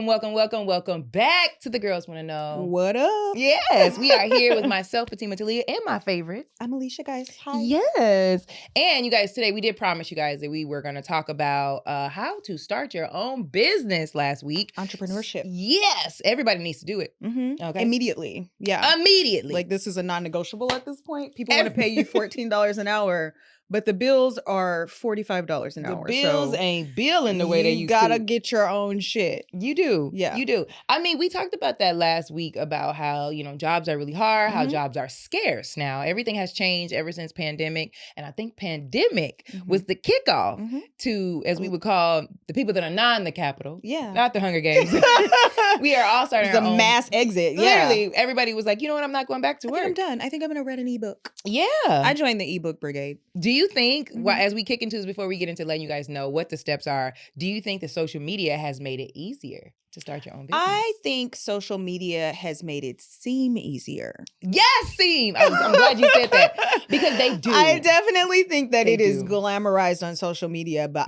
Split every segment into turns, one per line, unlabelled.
welcome back to The Girls Want to Know.
What up?
Yes, we are here with myself, Fatimah Talia, and my favorite.
I'm Alicia, guys. Hi.
Yes. And you guys, today we did promise you guys that we were going to talk about how to start your own business last week.
Entrepreneurship.
Yes. Everybody needs to do it.
Mm-hmm.
Okay.
Immediately. Yeah.
Immediately.
Like, this is a non-negotiable at this point. People want to pay you $14 an hour, but the bills are $45 an hour.
The bills ain't billing the way they used to.
You gotta get your own shit.
You do.
Yeah.
You do. I mean, we talked about that last week about how, jobs are really hard, how jobs are scarce now. Everything has changed ever since pandemic. And I think pandemic was the kickoff to, as we would call, the people that are not in the Capitol.
Yeah.
Not the Hunger Games. We are all starting
our
own.
Mass exit.
Literally, everybody was like, you know what? I'm not going back to work.
I'm done. I think I'm going to read an ebook.
Yeah.
I joined the ebook brigade.
Do you think, as we kick into this, before we get into letting you guys know what the steps are, do you think that social media has made it easier to start your own business?
I think social media has made it seem easier.
Yes, seem. I'm glad you said that because they do.
I definitely think that
They
it is
do.
glamorized on social media, but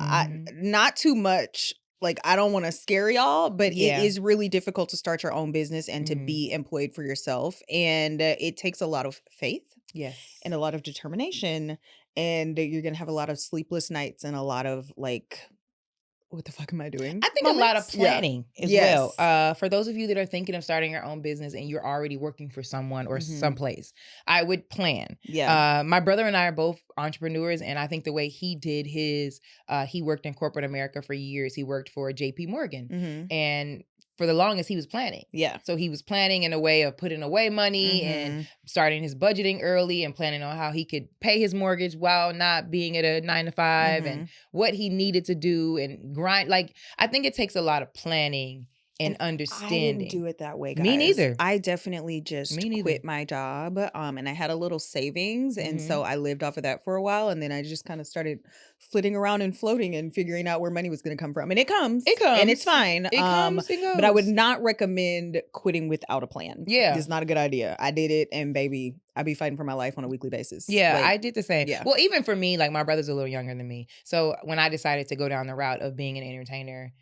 not too much. Like, I don't want to scare y'all, but it is really difficult to start your own business and to be employed for yourself. And it takes a lot of faith.
Yes.
And a lot of determination. And you're going to have a lot of sleepless nights and a lot of what the fuck am I doing?
I think a lot of planning as
Yes.
well. For those of you that are thinking of starting your own business and you're already working for someone or someplace, I would plan.
Yeah.
My brother and I are both entrepreneurs, and I think the way he did his, he worked in corporate America for years. He worked for JP Morgan. And for the longest, he was planning.
Yeah.
So he was planning in a way of putting away money and starting his budgeting early and planning on how he could pay his mortgage while not being at a 9-to-5 and what he needed to do and grind. Like, I think it takes a lot of planning and understanding.
I didn't do it that way, guys.
Me neither.
I definitely just quit my job and I had a little savings. And so I lived off of that for a while. And then I just kind of started flitting around and floating and figuring out where money was going to come from. And it comes. It comes. And it's fine.
It comes and goes.
But I would not recommend quitting without a plan.
Yeah.
It's not a good idea. I did it and baby, I be fighting for my life on a weekly basis.
Yeah, I did the same.
Yeah.
Well, even for me, like my brother's a little younger than me. So when I decided to go down the route of being an entertainer,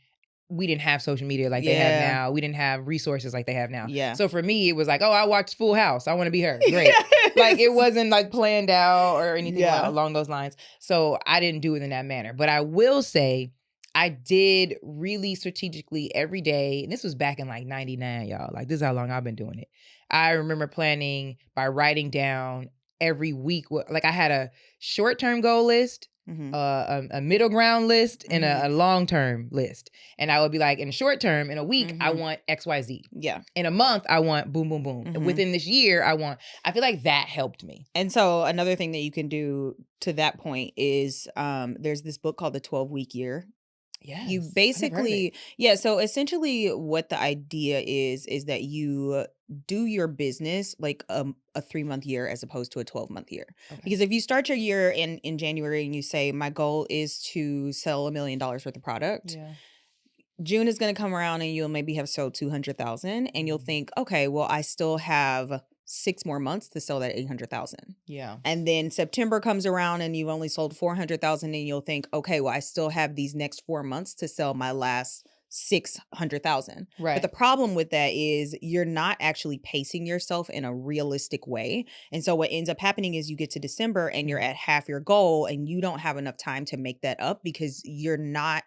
we didn't have social media like they have now. We didn't have resources like they have now.
Yeah.
So for me, it was like, oh, I watched Full House. I want to be her. Great. Like it wasn't like planned out or anything along those lines. So I didn't do it in that manner. But I will say I did really strategically every day. And this was back in like 99, y'all. Like this is how long I've been doing it. I remember planning by writing down every week. Like I had a short-term goal list, a middle ground list, and a long-term list. And I would be like, in a short term, in a week, I want XYZ.
Yeah.
In a month, I want boom, boom, boom. Within this year, I feel like that helped me.
And so another thing that you can do to that point is there's this book called The 12-Week Year.
Yes,
you basically, so essentially what the idea is that you do your business like a 3-month year as opposed to a 12-month year. Okay. Because if you start your year in January and you say, my goal is to sell $1 million worth of product, June is going to come around and you'll maybe have sold 200,000 and you'll think, okay, well, I still have 6 more months to sell that 800,000.
Yeah.
And then September comes around and you've only sold 400,000 and you'll think, okay, well, I still have these next 4 months to sell my last 600,000.
Right.
But the problem with that is you're not actually pacing yourself in a realistic way. And so what ends up happening is you get to December and you're at half your goal and you don't have enough time to make that up because you're not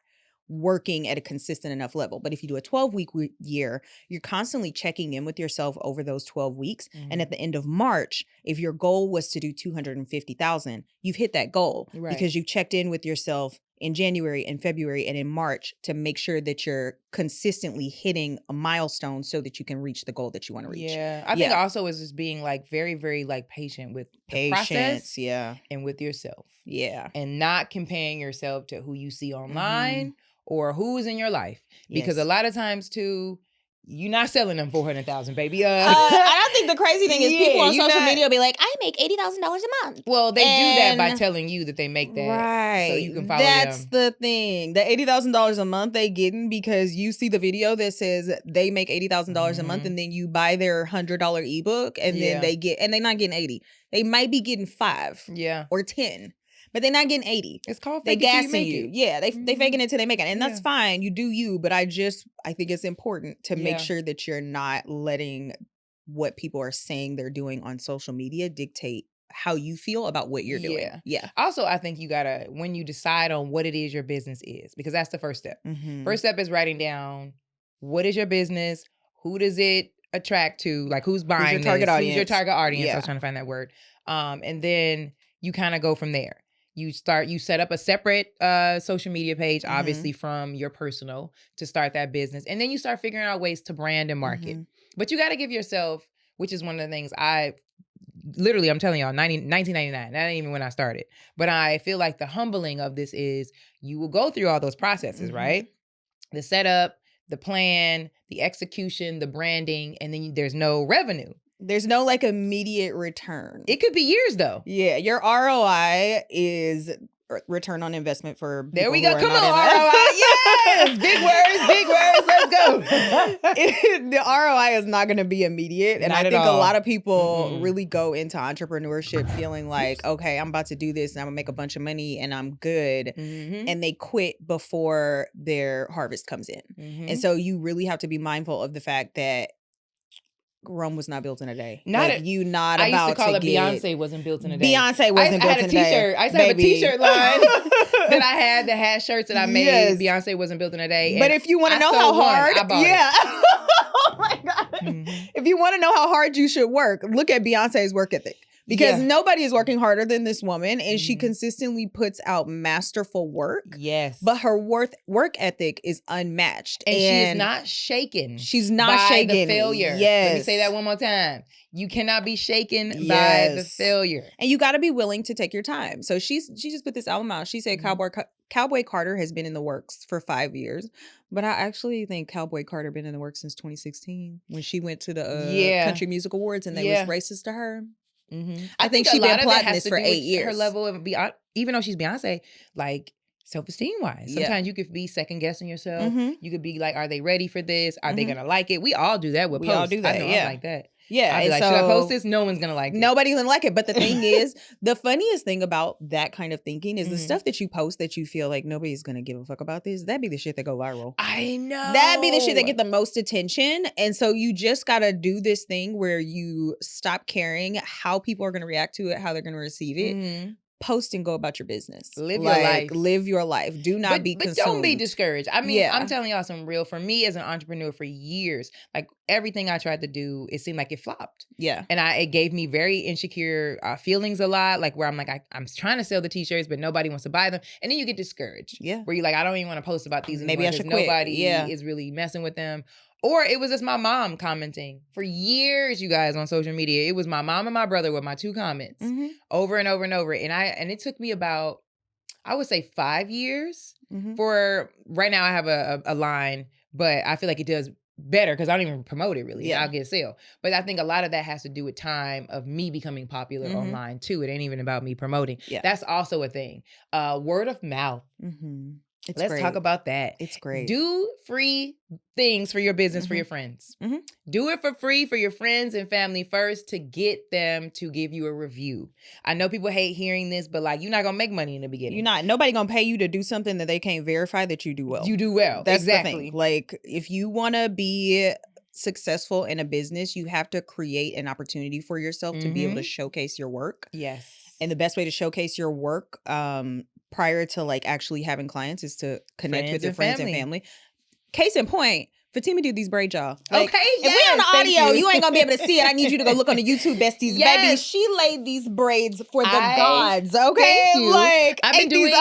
working at a consistent enough level. But if you do a 12-week year, you're constantly checking in with yourself over those 12 weeks. And at the end of March, if your goal was to do 250,000, you've hit that goal because you checked in with yourself in January and February and in March to make sure that you're consistently hitting a milestone so that you can reach the goal that you want to reach.
Yeah. I think also is just being like very, very like patient with the process and with yourself.
Yeah.
And not comparing yourself to who you see online or who is in your life. Because a lot of times too, you're not selling them 400,000, baby.
I think the crazy thing is people on social media will be like, I make $80,000 a month.
Well, they do that by telling you that they make that.
Right.
So you can follow them.
That's the thing. The $80,000 a month they getting because you see the video that says they make $80,000 a month and then you buy their $100 ebook and then they get, and they're not getting 80. They might be getting 5 or 10. but they're not getting 80.
It's called
They
fake it till you
gassing
make
you.
it.
Yeah, they faking it till they make it. And that's
Yeah.
fine. You do you. But I think it's important to make
Yeah.
sure that you're not letting what people are saying they're doing on social media dictate how you feel about what you're doing. Yeah.
Also, I think you gotta, when you decide on what it is your business is, because that's the first step. First step is writing down what is your business, who does it attract to, like who's buying
your target
this,
audience?
who's your target audience. I
Yeah.
was trying to find that word. And then you kind of go from there. You set up a separate social media page, obviously from your personal, to start that business. And then you start figuring out ways to brand and market. But you got to give yourself, which is one of the things I'm telling y'all, 1999, that ain't even when I started. But I feel like the humbling of this is you will go through all those processes, right? The setup, the plan, the execution, the branding, and then there's no revenue.
There's no like immediate return.
It could be years though.
Yeah, your ROI is return on investment for
there we
people
go.
who are
Come
not
on,
in
ROI. Yes, big words. Let's go.
The ROI is not going to be immediate, and
Not
I
at
think a
all.
lot of people really go into entrepreneurship feeling like, okay, I'm about to do this and I'm gonna make a bunch of money and I'm good, and they quit before their harvest comes in. And so you really have to be mindful of the fact that Rome was not built in a day. I used to call it
Beyonce wasn't built in a day.
Beyonce wasn't built in a day.
I used to have a t-shirt line that I had that had shirts that I made.
Yes.
Beyonce wasn't built in a day.
But if you want to know how hard,
I bought it.
Oh my God. If you want to know how hard you should work, look at Beyonce's work ethic. Because nobody is working harder than this woman, and she consistently puts out masterful work.
Yes.
But her work ethic is unmatched.
And she is not shaken.
She's not
by
shaken.
the failure.
Yes.
Let me say that one more time. You cannot be shaken by the failure.
And you got to be willing to take your time. So she just put this album out. She said Cowboy Carter has been in the works for 5 years. But I actually think Cowboy Carter been in the works since 2016 when she went to the Country Music Awards and they was racist to her. I think she's been plotting this for 8 years.
Her level of even though she's Beyonce, like self-esteem wise, sometimes you could be second guessing yourself. You could be like, are they ready for this? Are they gonna like it? We all do that with posts.
All do that.
I know I'm like that.
Yeah,
I'd be like, should I post this? No one's gonna like it.
Nobody's gonna like it. But the thing is, the funniest thing about that kind of thinking is the stuff that you post that you feel like nobody's gonna give a fuck about this. That'd be the shit that go viral.
I know.
That'd be the shit that get the most attention. And so you just gotta do this thing where you stop caring how people are gonna react to it, how they're gonna receive it. Post and go about your business.
Live your life.
Live your life. Do not be consumed.
But don't be discouraged. I mean, I'm telling y'all some real, for me as an entrepreneur for years, like everything I tried to do, it seemed like it flopped.
Yeah.
And it gave me very insecure feelings a lot, like where I'm like, I'm trying to sell the t-shirts, but nobody wants to buy them. And then you get discouraged.
Yeah.
Where you're like, I don't even want to post about these anymore.
Maybe I should quit.
Nobody is really messing with them. Or it was just my mom commenting. For years, you guys, on social media, it was my mom and my brother with my 2 comments over and over and over. And it took me about, I would say 5 years for, right now I have a line, but I feel like it does better because I don't even promote it really. I'll get a sale. But I think a lot of that has to do with time of me becoming popular online too. It ain't even about me promoting. Yeah. That's also a thing. Word of mouth. Let's talk about that.
It's great.
Do free things for your business for your friends. Do it for free for your friends and family first to get them to give you a review. I know people hate hearing this, but like, you're not gonna make money in the beginning.
Nobody gonna pay you to do something that they can't verify that you do well.
You do well.
That's
exactly.
the thing. Like, if you want to be successful in a business, you have to create an opportunity for yourself to be able to showcase your work.
Yes.
And the best way to showcase your work, prior to like actually having clients, is to connect with your friends and family. Case in point, Fatimah did these braids, y'all. Like,
okay,
if we on the audio, you ain't gonna be able to see it. I need you to go look on the YouTube besties, baby. She laid these braids for the gods. Okay,
thank you.
Like,
I've been doing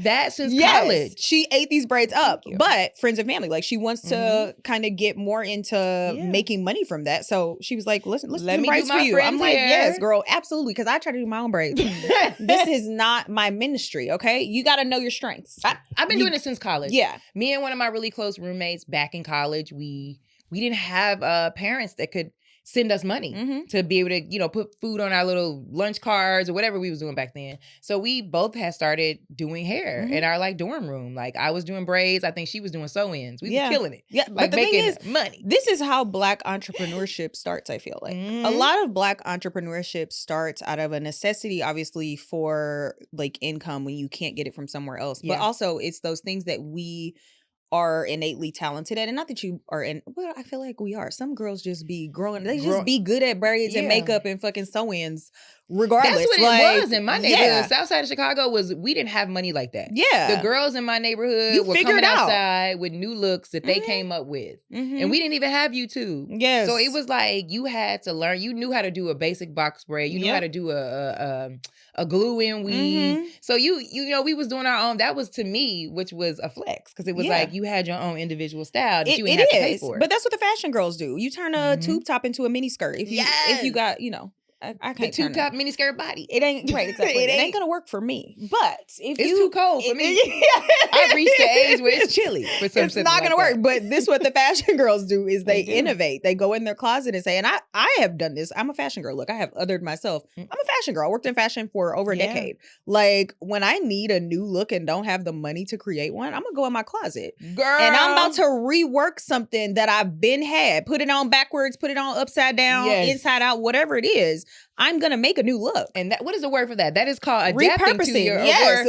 that since college.
She ate these braids up, but friends and family, like, she wants to kind of get more into making money from that. So she was like, "Listen, let's do braids for you." I'm like, "Yes, girl, absolutely," because I try to do my own braids. This is not my ministry. Okay, you got to know your strengths.
I've been doing it since college.
Yeah,
me and one of my really close roommates back in college, we didn't have parents that could send us money to be able to, you know, put food on our little lunch cards or whatever we was doing back then. So we both had started doing hair in our like dorm room. Like I was doing braids. I think she was doing sew-ins. We was killing it.
Yeah,
like
but the
making
thing is,
money.
This is how Black entrepreneurship starts, I feel like. A lot of Black entrepreneurship starts out of a necessity, obviously, for like income when you can't get it from somewhere else. But also it's those things that we are innately talented at. And not that you are well, I feel like we are. Some girls just be growing, they just be good at braids and makeup and fucking sew-ins regardless.
That's what
like,
it was in my neighborhood. South side of Chicago we didn't have money like that.
Yeah.
The girls in my neighborhood were coming outside with new looks that they came up with. And we didn't even have YouTube.
Yes.
So it was like you had to learn. You knew how to do a basic box braid. You knew how to do a glue-in weave. So you know, we was doing our own. That was to me, which was a flex. Because it was like you had your own individual style that you didn't have to pay for.
But that's what the fashion girls do. You turn a tube top into a mini skirt. If you got, you know, I can't
tube top mini skirt body.
It ain't right, exactly. it ain't gonna work for me. But if
it's too cold for me. I've reached the age where it's chilly for some.
It's not gonna work. But this what the fashion girls do is they innovate. They go in their closet and say, and I have done this. I'm a fashion girl. Look, I have othered myself. I'm a fashion girl. I worked in fashion for over a decade. Like when I need a new look and don't have the money to create one, I'm gonna go in my closet, girl, and I'm about to rework something that I've been had. Put it on backwards. Put it on upside down, inside out, whatever it is. I'm gonna make a new look.
And that, what is the word for that? That is called adapting to your
yes,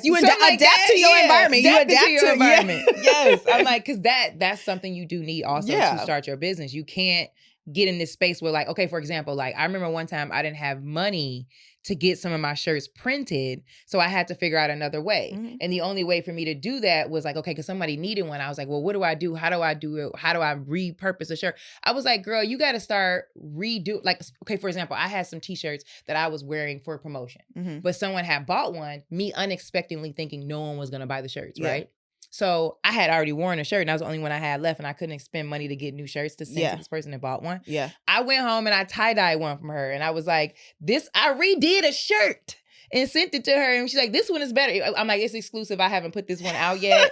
you adapt to your environment. You adapt to your environment.
Yes, I'm like, because that's something you do need also to start your business. You can't get in this space where, like, okay, for example, like I remember one time I didn't have money to get some of my shirts printed, so I had to figure out another way. And the only way for me to do that was like, okay, because somebody needed one. I was like, well, what do I do? How do I do it? How do I repurpose a shirt? I was like, girl, you got to start like, okay, for example, I had some t-shirts that I was wearing for promotion, but someone had bought one, me unexpectedly thinking no one was going to buy the shirts, right? So I had already worn a shirt and that was the only one I had left and I couldn't spend money to get new shirts to send to this person that bought one. I went home and I tie-dyed one from her and I was like, I redid a shirt and sent it to her and she's like, this one is better. I'm like, it's exclusive. I haven't put this one out yet.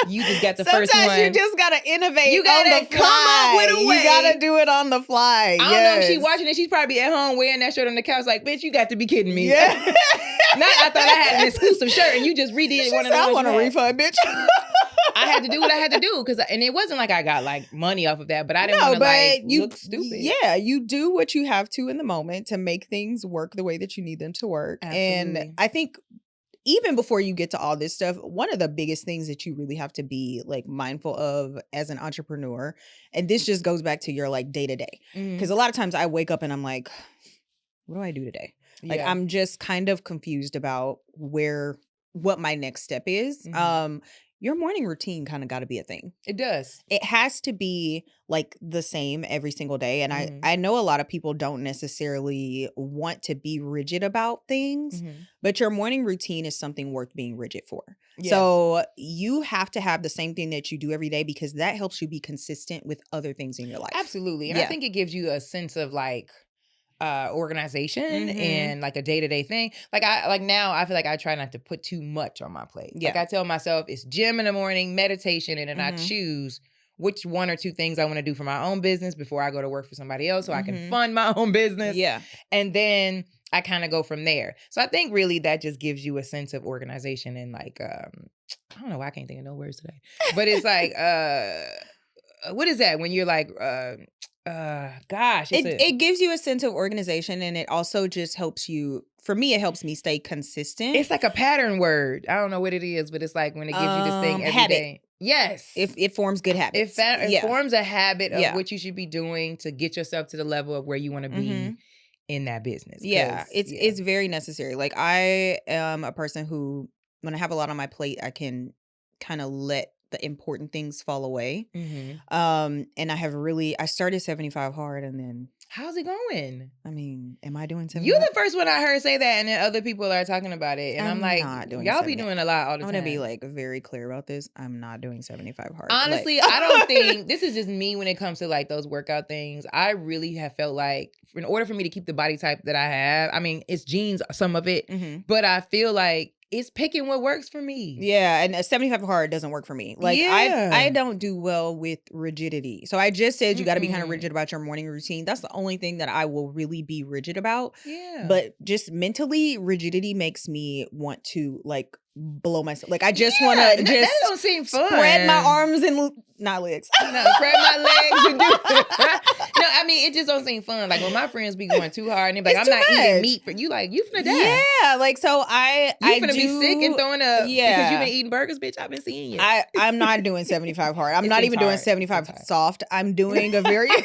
You just got the first one.
Sometimes you just gotta innovate.
You gotta
on the fly.
come up with a way.
You gotta do it on the fly.
I don't know if she's watching it. She's probably at home wearing that shirt on the couch like, bitch, you got to be kidding me.
Yeah.
Not I thought I had an exclusive shirt and you just redid one of the ones.
I want a refund, bitch.
I had to do what I had to do and it wasn't like I got like money off of that, but I didn't want to like look stupid.
Yeah, you do what you have to in the moment to make things work the way that you need them to work. Absolutely. And I think even before you get to all this stuff, one of the biggest things that you really have to be like mindful of as an entrepreneur, and this just goes back to your like day to day, because a lot of times I wake up and I'm like, what do I do today? Like I'm just kind of confused about what my next step is. Your morning routine kind of got to be a thing.
It does.
It has to be like the same every single day. And I know a lot of people don't necessarily want to be rigid about things, but your morning routine is something worth being rigid for. Yes. So you have to have the same thing that you do every day because that helps you be consistent with other things in your life.
Absolutely. And I think it gives you a sense of like, organization and like a day-to-day thing. Like now I feel like I try not to put too much on my plate. Like I tell myself it's gym in the morning, meditation, and then I choose which one or two things I want to do for my own business before I go to work for somebody else so I can fund my own business. Yeah. And then I kind of go from there. So I think really that just gives you a sense of organization and like I don't know why I can't think of no words today. But it's like what is that when you're like
it gives you a sense of organization and it also just helps you. For me, it helps me stay consistent.
It's like a pattern word. I don't know what it is, but it's like when it gives you this thing every day. Yes.
It forms good habits.
It forms a habit of what you should be doing to get yourself to the level of where you want to be in that business.
Yeah, it's very necessary. Like I am a person who, when I have a lot on my plate, I can kind of let the important things fall away. And I started 75 hard and then.
How's it going?
I mean, am I doing 75?
You're the first one I heard say that and then other people are talking about it. And I'm like, y'all be doing a lot all the time.
I'm going to be like very clear about this. I'm not doing 75 hard.
Honestly, I don't think, this is just me when it comes to like those workout things. I really have felt like in order for me to keep the body type that I have, I mean, it's genes, some of it, but I feel like it's picking what works for me.
Yeah, and a 75 hard doesn't work for me. Like
Yeah.
I don't do well with rigidity. So I just said you got to be kind of rigid about your morning routine. That's the only thing that I will really be rigid about.
Yeah.
But just mentally, rigidity makes me want to like blow myself. Like I just want to just
that don't seem fun.
Spread my arms and not legs.
No, spread my legs and do No, I mean it just don't seem fun. Like when my friends be going too hard and they're like, I'm not eating meat for you. Like you finna die.
Yeah, like so I
finna be sick and throwing up because you've been eating burgers, bitch. I've been seeing you.
I'm not doing 75 hard. I'm not even doing 75 soft. I'm doing a variation.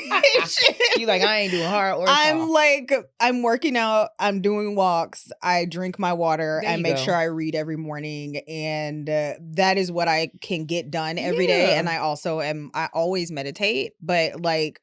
You like I ain't doing hard or
I'm
soft.
like I'm working out. I'm doing walks. I drink my water. I make sure I read every morning, and that is what I can get done every day. And I always meditate, but like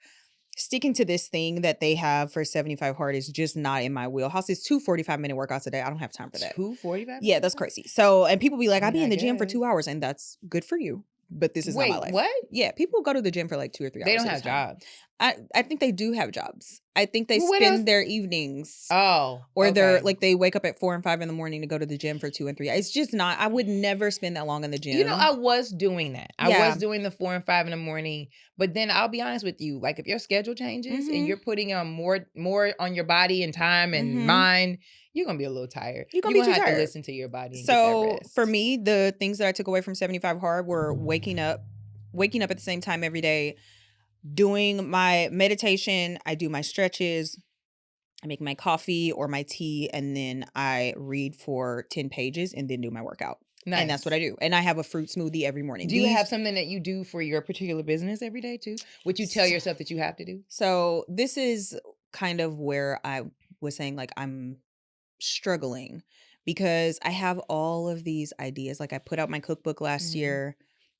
sticking to this thing that they have for 75 hard is just not in my wheelhouse. It's 2 45-minute workouts a day. I don't have time for that.
2 45?
Yeah, that's crazy. So, and people be like, I be in the gym for 2 hours, and that's good for you. But this is not my life.
What?
Yeah, people go to the gym for like 2 or 3 hours.
They don't have jobs.
I think they do have jobs. I think they spend their evenings.
Oh.
Or they're like they wake up at 4 and 5 in the morning to go to the gym for 2 and 3. It's just not. I would never spend that long in the gym.
You know, I was doing that. I was doing the 4 and 5 in the morning. But then I'll be honest with you, like if your schedule changes and you're putting on more on your body and time and mind, you're gonna be a little tired. You're gonna have to listen to your body. And
so
get that rest.
For me, the things that I took away from 75 hard were waking up at the same time every day, doing my meditation. I do my stretches. I make my coffee or my tea, and then I read for 10 pages and then do my workout. Nice. And that's what I do. And I have a fruit smoothie every morning.
Do you have something that you do for your particular business every day too? What you tell yourself that you have to do?
So this is kind of where I was saying like I'm struggling because I have all of these ideas. Like I put out my cookbook last year.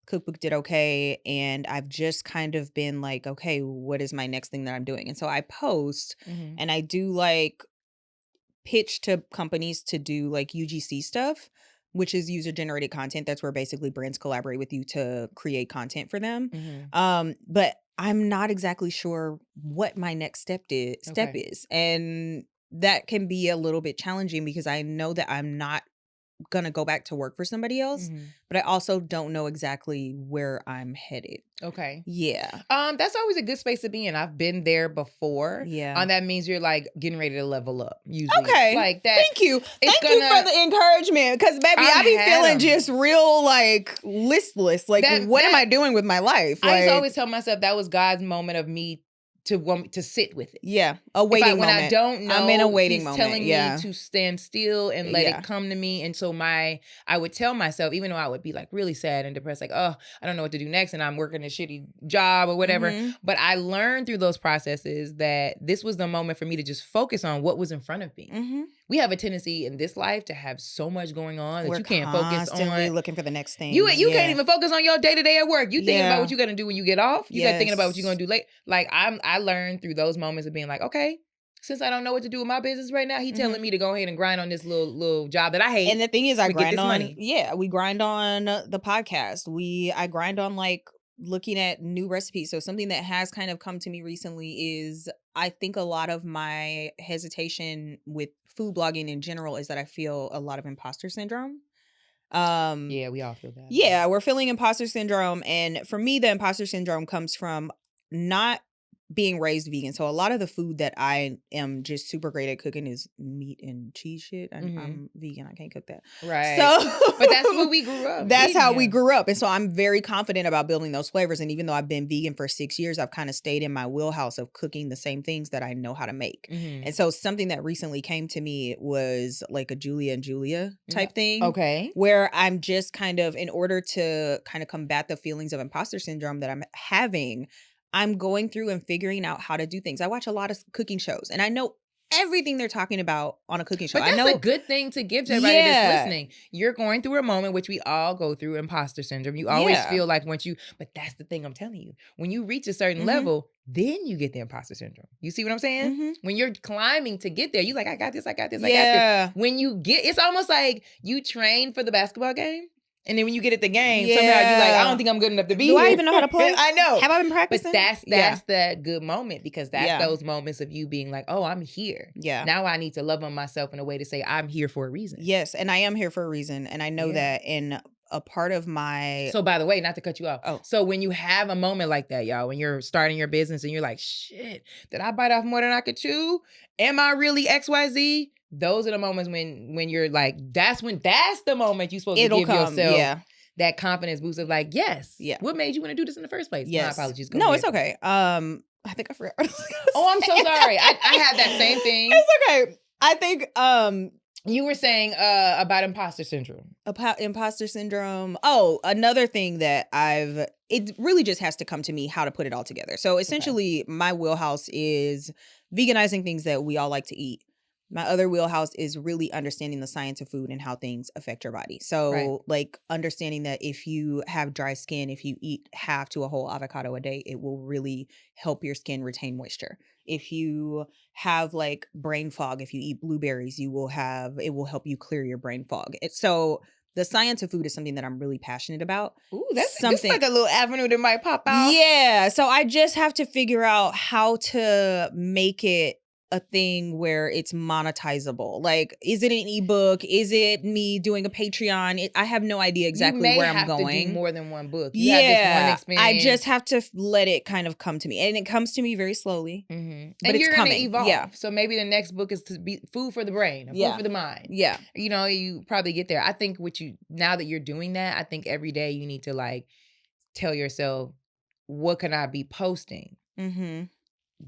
Cookbook did okay, and I've just kind of been like, okay, what is my next thing that I'm doing? And so I post and I do like pitch to companies to do like UGC stuff, which is user generated content. That's where basically brands collaborate with you to create content for them. But I'm not exactly sure what my next step is. And that can be a little bit challenging because I know that I'm not gonna go back to work for somebody else, but I also don't know exactly where I'm headed.
Okay.
Yeah.
That's always a good space to be in. I've been there before.
Yeah.
That means you're like getting ready to level up. Usually.
Okay.
Like that.
Thank you. Thank you for the encouragement. Because baby, I be feeling just real like listless. Like what am I doing with my life?
I used to always tell myself that was God's moment of me to want me to sit with it.
Yeah. A waiting moment.
When I don't know,
I'm in a waiting
he's
moment.
telling me to stand still and let it come to me. And so I would tell myself, even though I would be like really sad and depressed, like, oh, I don't know what to do next and I'm working a shitty job or whatever. But I learned through those processes that this was the moment for me to just focus on what was in front of me. We have a tendency in this life to have so much going on that you can't focus on.
Constantly looking for the next thing.
You can't even focus on your day-to-day at work. You thinking about what you're gonna do when you get off. You start thinking about what you're gonna do late. Like I learned through those moments of being like, okay, since I don't know what to do with my business right now, he telling me to go ahead and grind on this little job that I hate.
And the thing is, I grind on
money.
Yeah, we grind on the podcast. I grind on like looking at new recipes. So something that has kind of come to me recently is I think a lot of my hesitation with food blogging in general is that I feel a lot of imposter syndrome.
Yeah, we all feel that.
Yeah, we're feeling imposter syndrome. And for me, the imposter syndrome comes from not being raised vegan. So a lot of the food that I am just super great at cooking is meat and cheese shit. I'm vegan. I can't cook that.
Right.
So,
but that's what we grew up.
That's how we grew up. And so I'm very confident about building those flavors. And even though I've been vegan for 6 years, I've kind of stayed in my wheelhouse of cooking the same things that I know how to make. And so something that recently came to me was like a Julia and Julia type thing.
Okay.
Where I'm just kind of, in order to kind of combat the feelings of imposter syndrome that I'm having, I'm going through and figuring out how to do things. I watch a lot of cooking shows and I know everything they're talking about on a cooking show.
But that's a good thing to give to everybody that's listening. You're going through a moment, which we all go through, imposter syndrome. You always feel like but that's the thing I'm telling you. When you reach a certain level, then you get the imposter syndrome. You see what I'm saying? When you're climbing to get there, you're like, I got this, I got this, I got this. When you get, it's almost like you train for the basketball game. And then when you get at the game, somehow you're like, I don't think I'm good enough to be here.
Do I even know how to play?
I know.
Have I been practicing?
But that's that good moment, because that's those moments of you being like, oh, I'm here.
Yeah.
Now I need to love on myself in a way to say I'm here for a reason.
Yes, and I am here for a reason. And I know that in a part of my...
So by the way, not to cut you off. Oh. So when you have a moment like that, y'all, when you're starting your business and you're like, shit, did I bite off more than I could chew? Am I really XYZ? Those are the moments when you're like, that's the moment you're supposed to give yourself that confidence boost of like, yes. Yeah. What made you want to do this in the first place?
Yes.
My apologies.
No, it's okay. I think I forgot what I was gonna say.
Oh, I'm so sorry. I had that same thing.
It's okay. I think
you were saying about imposter syndrome.
Imposter syndrome. Oh, another thing that it really just has to come to me how to put it all together. So essentially my wheelhouse is veganizing things that we all like to eat. My other wheelhouse is really understanding the science of food and how things affect your body. So like understanding that if you have dry skin, if you eat half to a whole avocado a day, it will really help your skin retain moisture. If you have like brain fog, if you eat blueberries, it will help you clear your brain fog. So the science of food is something that I'm really passionate about.
Ooh, that's like a little avenue that might pop out.
Yeah. So I just have to figure out how to make it a thing where it's monetizable. Like, is it an ebook? Is it me doing a Patreon? I have no idea exactly where I'm going.
You may have to do more than one book. You have this one experience.
I just have to let it kind of come to me. And it comes to me very slowly.
Mm-hmm.
But
and
it's coming.
Gonna evolve.
Yeah.
So maybe the next book is to be food for the brain, food for the mind.
Yeah.
You know, you probably get there. I think now that you're doing that, I think every day you need to like tell yourself, what can I be posting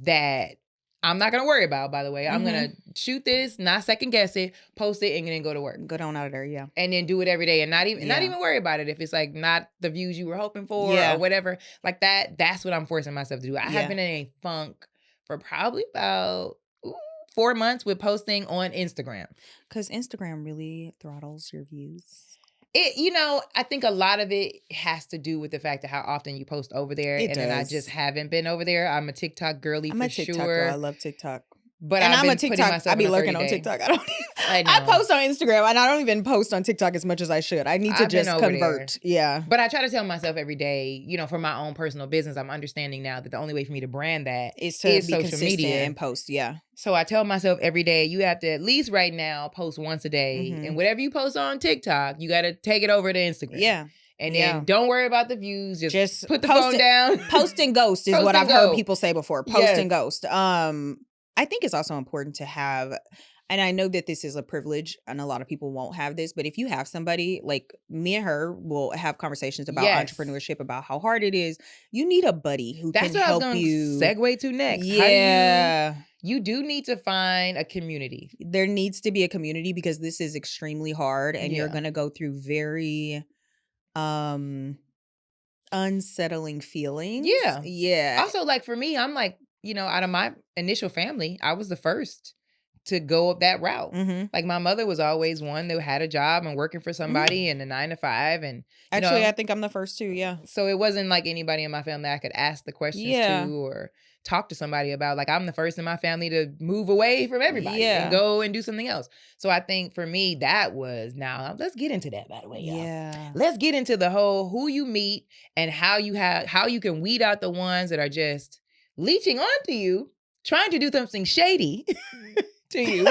that I'm not going to worry about, by the way. I'm going to shoot this, not second guess it, post it, and then go to work.
Go down out of there, yeah.
And then do it every day and not even worry about it if it's like not the views you were hoping for or whatever. Like that's what I'm forcing myself to do. I have been in a funk for probably about 4 months with posting on Instagram.
Because Instagram really throttles your views.
I think a lot of it has to do with the fact of how often you post over there. Then I just haven't been over there. I'm a TikTok girly for sure.
Girl. I love TikTok.
But
I'm a TikTok. I be lurking on TikTok. I post on Instagram and I don't even post on TikTok as much as I should. I need to just convert. There. Yeah.
But I try to tell myself every day, for my own personal business, I'm understanding now that the only way for me to brand that is be social media
and post. Yeah.
So I tell myself every day, you have to at least right now post once a day. And whatever you post on TikTok, you got to take it over to Instagram. Yeah. And then don't worry about the views. Just put the phone down.
Post and ghost is what I've heard people say before. Post and ghost. I think it's also important to have, and I know that this is a privilege and a lot of people won't have this, but if you have somebody like me and her will have conversations about entrepreneurship, about how hard it is. You need a buddy who can help you. That's what I was going to
segue to next. Yeah. You do need to find a community.
There needs to be a community because this is extremely hard and you're going to go through very unsettling feelings. Yeah. Yeah.
Also, like for me, I'm like, out of my initial family, I was the first to go up that route. Like my mother was always one that had a job and working for somebody in a 9 to 5. And
actually, I think I'm the first too. Yeah.
So it wasn't like anybody in my family I could ask the questions to or talk to somebody about. Like I'm the first in my family to move away from everybody and go and do something else. So I think for me, that was let's get into that, by the way, y'all. Yeah. Let's get into the whole who you meet and how you can weed out the ones that are just leeching onto you, trying to do something shady to you,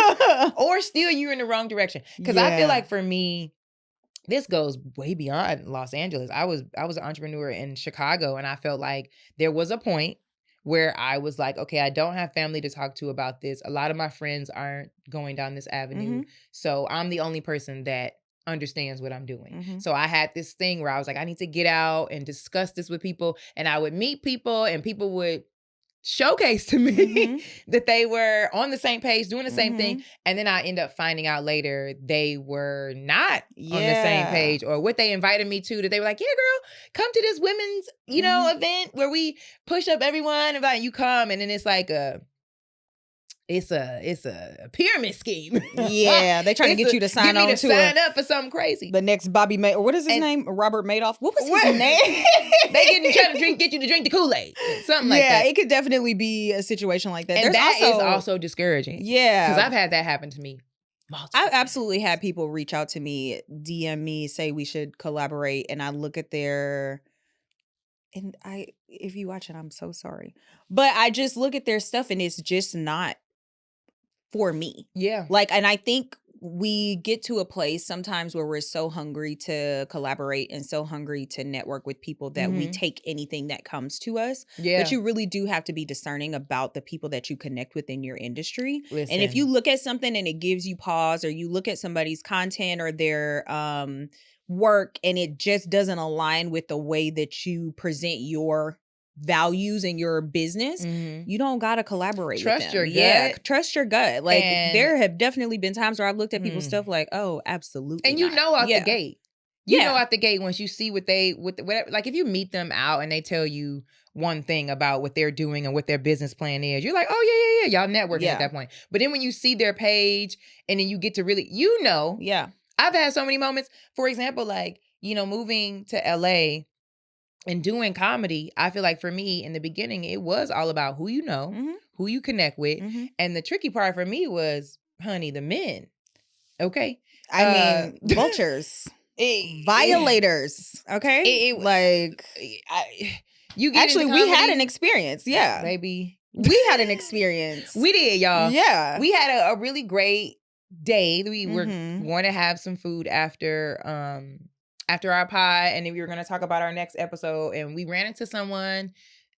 or steer you in the wrong direction. Because I feel like for me, this goes way beyond Los Angeles. I was an entrepreneur in Chicago, and I felt like there was a point where I was like, okay, I don't have family to talk to about this. A lot of my friends aren't going down this avenue. So I'm the only person that understands what I'm doing. So I had this thing where I was like, I need to get out and discuss this with people. And I would meet people and people would showcase to me that they were on the same page, doing the same thing. And then I end up finding out later they were not on the same page, or what they invited me to, that they were like, yeah, girl, come to this women's, event where we push up everyone, invite you come. And then it's like it's a pyramid scheme.
Yeah, they trying to get you to sign on to
sign up for something crazy.
The next Bobby Madoff. What is his name? Robert Madoff. What was his name?
They trying to get you to drink the Kool-Aid. Something like that.
Yeah, it could definitely be a situation like that.
And is also discouraging. Yeah. Because I've had that happen to me
I've absolutely had people reach out to me, DM me, say we should collaborate, and I look at their, and if you watch it, I'm so sorry, but I just look at their stuff and it's just not for me.
Yeah.
Like, and I think we get to a place sometimes where we're so hungry to collaborate and so hungry to network with people that we take anything that comes to us.
Yeah.
But you really do have to be discerning about the people that you connect with in your industry.
Listen.
And if you look at something and it gives you pause, or you look at somebody's content or their work and it just doesn't align with the way that you present your values in your business, you don't gotta collaborate
Trust
with them.
your gut.
Yeah, trust your gut. Like,
And
there have definitely been times where I've looked at people's stuff like, oh, absolutely
and you
not.
know out
Yeah.
the gate. You know out the gate once you see what they whatever, like if you meet them out and they tell you one thing about what they're doing and what their business plan is, you're like, oh yeah, y'all networking at that point. But then when you see their page and then you get to really, I've had so many moments, for example, like, moving to LA and doing comedy, I feel like for me in the beginning, it was all about who you know, who you connect with. And the tricky part for me was, honey, the men. Okay.
I mean, vultures, violators. Okay. We had an experience. Yeah.
Baby.
We had an experience.
We did, y'all.
Yeah.
We had a really great day. We were going to have some food after our pod, and then we were going to talk about our next episode, and we ran into someone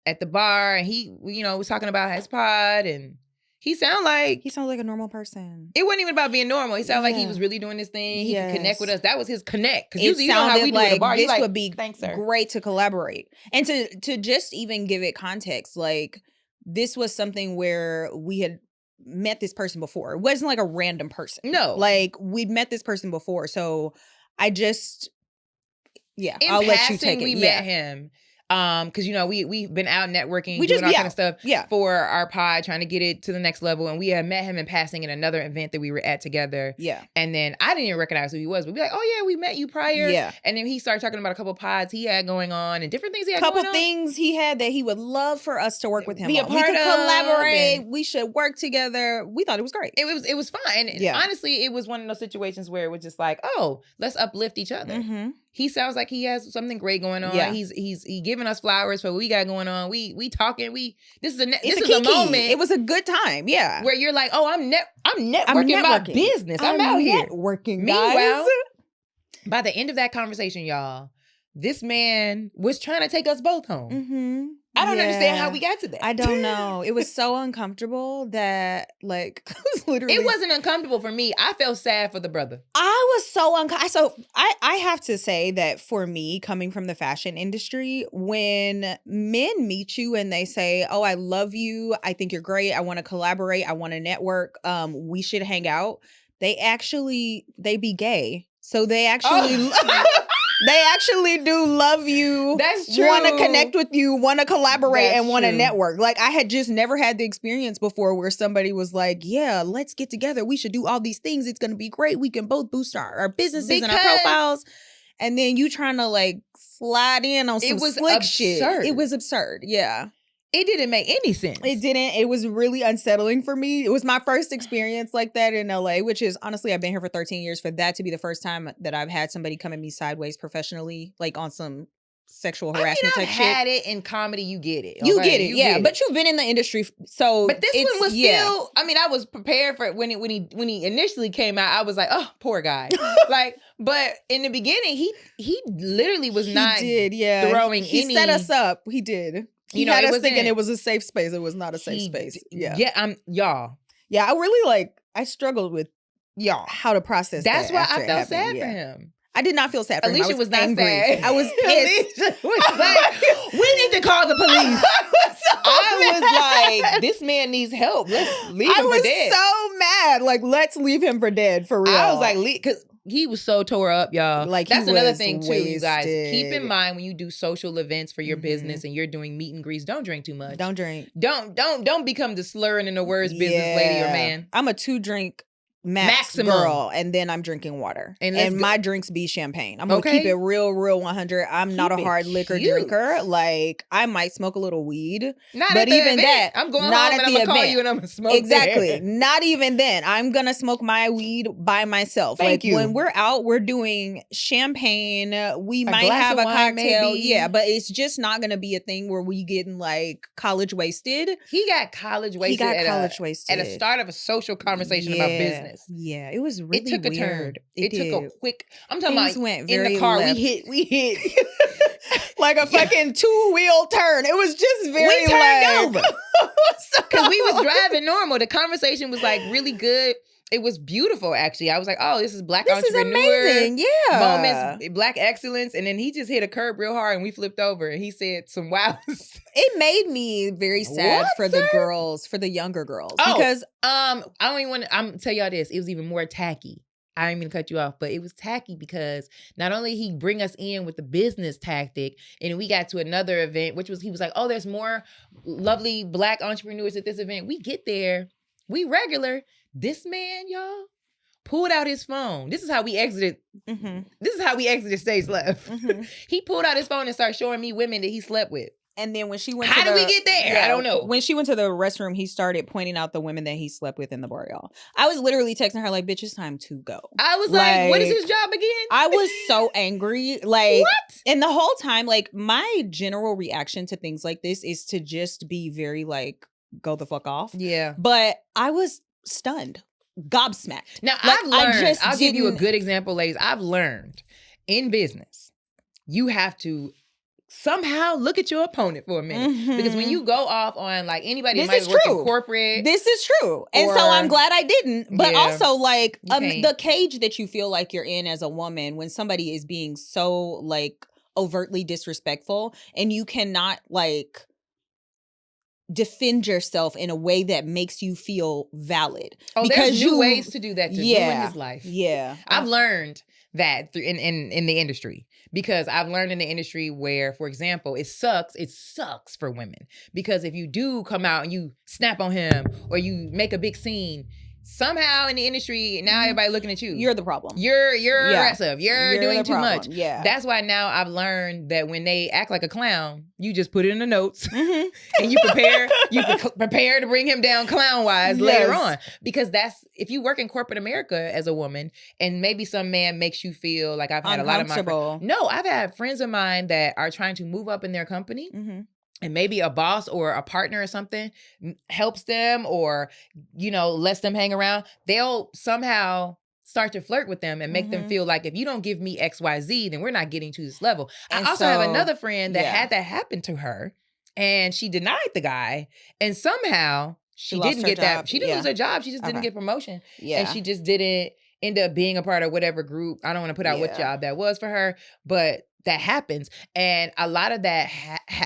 at the bar, and he was talking about his pod, and he sounded like
a normal person.
It wasn't even about being normal. He sounded like he was really doing this thing. He could connect with us. That was his connect. Because you know how we do at the bar.
This would be great to collaborate. And to just even give it context, like, this was something where we had met this person before. It wasn't like a random person.
No.
Like, we'd met this person before. So I just... I'll let you take it.
We met him. Because we've been out networking,
we
doing
just
all kind of stuff
Yeah.
for our pod, trying to get it to the next level. And we had met him in passing at another event that we were at together.
Yeah.
And then I didn't even recognize who he was. We'd be like, oh yeah, we met you prior.
Yeah.
And then he started talking about a couple pods he had going on and different things he had going on.
Couple things he had that he would love for us to work with him
Be a
on.
part
We could
of,
collaborate. We should work together. We thought it was great.
It was fun. And honestly, it was one of those situations where it was just like, oh, let's uplift each other. He sounds like he has something great going on.
Yeah.
He's giving us flowers for what we got going on. We talking. This is a moment.
It was a good time. Yeah.
Where you're like, oh, I'm networking my business. I'm out here
networking.
Meanwhile, by the end of that conversation, y'all, this man was trying to take us both home. I don't understand how we got to that.
I don't know. It was so uncomfortable that, like, I was literally...
It wasn't uncomfortable for me. I felt sad for the brother.
I was so uncomfortable. So I have to say that for me, coming from the fashion industry, when men meet you and they say, oh, I love you, I think you're great, I want to collaborate, I want to network, we should hang out, they be gay. So they actually... They actually do love you.
That's true.
Want to connect with you, want to collaborate, and want to network. Like, I had just never had the experience before where somebody was like, yeah, let's get together. We should do all these things. It's going to be great. We can both boost our businesses and our profiles. And then you trying to, like, slide in on some slick shit. It was absurd. Yeah.
It didn't make any sense.
It didn't. It was really unsettling for me. It was my first experience like that in LA, which is, honestly, I've been here for 13 years. For that to be the first time that I've had somebody come at me sideways professionally, like on some sexual harassment type shit.
I've had it in comedy. You get it.
You get it. Yeah. But you've been in the industry. So,
but this one was still, I mean, I was prepared for it when he initially came out. I was like, oh, poor guy. Like, but in the beginning, he literally was not throwing
he
any.
Set us up. He did. He had us thinking it was a safe space. It was not a safe space. Yeah.
Yeah, y'all.
Yeah, I really I struggled with how to process that.
That's why I felt sad for him.
I did not feel sad for him.
Alicia was not
angry.
sad.
I was pissed.
Alicia was like, we need to call the police. I was like, this man needs help. Let's leave him for dead.
I was so mad. Like, let's leave him for dead, for real.
I was like, because he was so tore up, y'all.
Like,
that's another thing too, you guys. Keep in mind when you do social events for your business and you're doing meet and greets, don't drink too much.
Don't drink.
Don't become the slurring in the words business lady or man.
I'm a 2-drink
Maximum.
girl, and then I'm drinking water, and my drinks be champagne. I'm gonna keep it real 100. I'm not a hard liquor drinker. Like, I might smoke a little weed, but even that,
I'm going
not
home
at
and
the
I'm gonna call
event.
you and I'm gonna smoke
Exactly.
there.
Not even then. I'm gonna smoke my weed by myself.
Thank you.
When we're out, we're doing champagne. We might have a
wine,
cocktail.
maybe.
Yeah, but it's just not gonna be a thing where we getting like college wasted.
He got college wasted. At a start of a social conversation about business.
Yeah, it was really
It took
weird.
a turn. It took a quick. I'm talking
Things
about
went
in
very
the car.
left.
We hit
like a fucking 2-wheel turn. It was just very
we turned
left.
over because we was driving normal. The conversation was like really good. It was beautiful, actually. I was like, oh, this is Black entrepreneur.
Is amazing. Yeah.
Moments, Black excellence. And then he just hit a curb real hard and we flipped over and he said some wow.
It made me very sad for the girls, for the younger girls.
Oh,
because
I don't even want to, I'm tell y'all this. It was even more tacky. I didn't mean to cut you off, but it was tacky because not only he bring us in with the business tactic, and we got to another event, which was, he was like, oh, there's more lovely Black entrepreneurs at this event. We get there. We regular. This man, y'all, pulled out his phone. This is how we exited. Mm-hmm. This is how we exited stage left. Mm-hmm. He pulled out his phone and started showing me women that he slept with.
And then when she went
how did we get there?
Yeah,
I don't know.
When she went to the restroom, he started pointing out the women that he slept with in the bar, y'all. I was literally texting her like, bitch, it's time to go.
I was like, what is his job again?
I was so angry. Like,
what?
And the whole time, like, my general reaction to things like this is to just be very like, go the fuck off.
Yeah.
But I was stunned, gobsmacked.
Now, like, I've learned, I'll give you a good example, ladies. I've learned in business, you have to somehow look at your opponent for a minute. Mm-hmm. Because when you go off on like anybody that might work in corporate.
This is true. And so I'm glad I didn't. But also like the cage that you feel like you're in as a woman when somebody is being so like overtly disrespectful and you cannot like defend yourself in a way that makes you feel valid.
Oh, because there's new ways to do that to ruin his life.
Yeah.
I've learned that in the industry, because I've learned in the industry where, for example, it sucks for women, because if you do come out and you snap on him or you make a big scene, somehow in the industry, now everybody looking at you.
You're the problem.
You're aggressive. You're doing too much.
Yeah.
That's why now I've learned that when they act like a clown, you just put it in the notes and you prepare to bring him down clown-wise later on. Because that's, if you work in corporate America as a woman and maybe some man makes you feel like, I've had a lot of my friends. No, I've had friends of mine that are trying to move up in their company. Mm-hmm. And maybe a boss or a partner or something helps them or, lets them hang around. They'll somehow start to flirt with them and make them feel like, if you don't give me X, Y, Z, then we're not getting to this level. And I also have another friend that had that happen to her and she denied the guy. And somehow she didn't get that. She didn't lose her job. She just didn't get promotion. Yeah. And she just didn't end up being a part of whatever group. I don't want to put out what job that was for her, but that happens. And a lot of that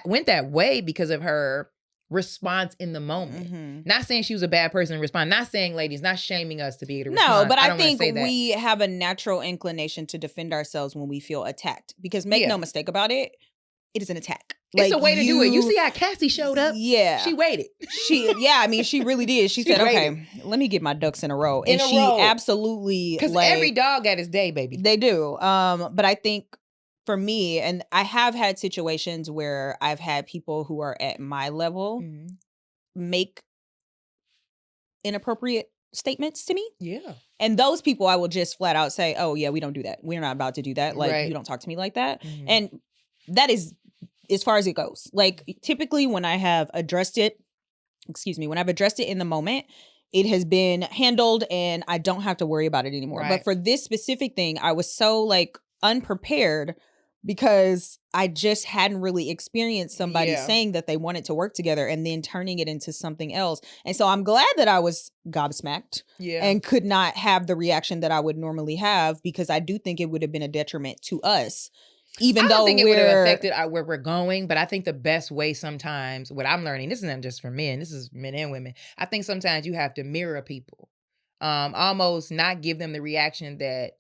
went that way because of her response in the moment. Mm-hmm. Not saying she was a bad person to respond. Not saying, ladies, not shaming us to be able to respond.
No, but I think we have a natural inclination to defend ourselves when we feel attacked. Because make no mistake about it, it is an attack.
It's a way to do it. You see how Cassie showed up?
Yeah.
She waited.
She really did. She said, okay, let me get my ducks in a row. And she absolutely.
Because every dog got his day, baby.
They do. But I think for me, and I have had situations where I've had people who are at my level make inappropriate statements to me. Yeah. And those people I will just flat out say, oh yeah, we don't do that. We're not about to do that. Like, you don't talk to me like that. Mm-hmm. And that is as far as it goes. Like, typically when I have addressed it, when I've addressed it in the moment, it has been handled and I don't have to worry about it anymore. Right. But for this specific thing, I was so like unprepared because I just hadn't really experienced somebody saying that they wanted to work together and then turning it into something else. And so I'm glad that I was gobsmacked and could not have the reaction that I would normally have, because I do think it would have been a detriment to us. Even though I don't think it would have affected where we're going, but I think the best way sometimes, what I'm learning, this isn't just for men, this is men and women. I think sometimes you have to mirror people, almost not give them the reaction that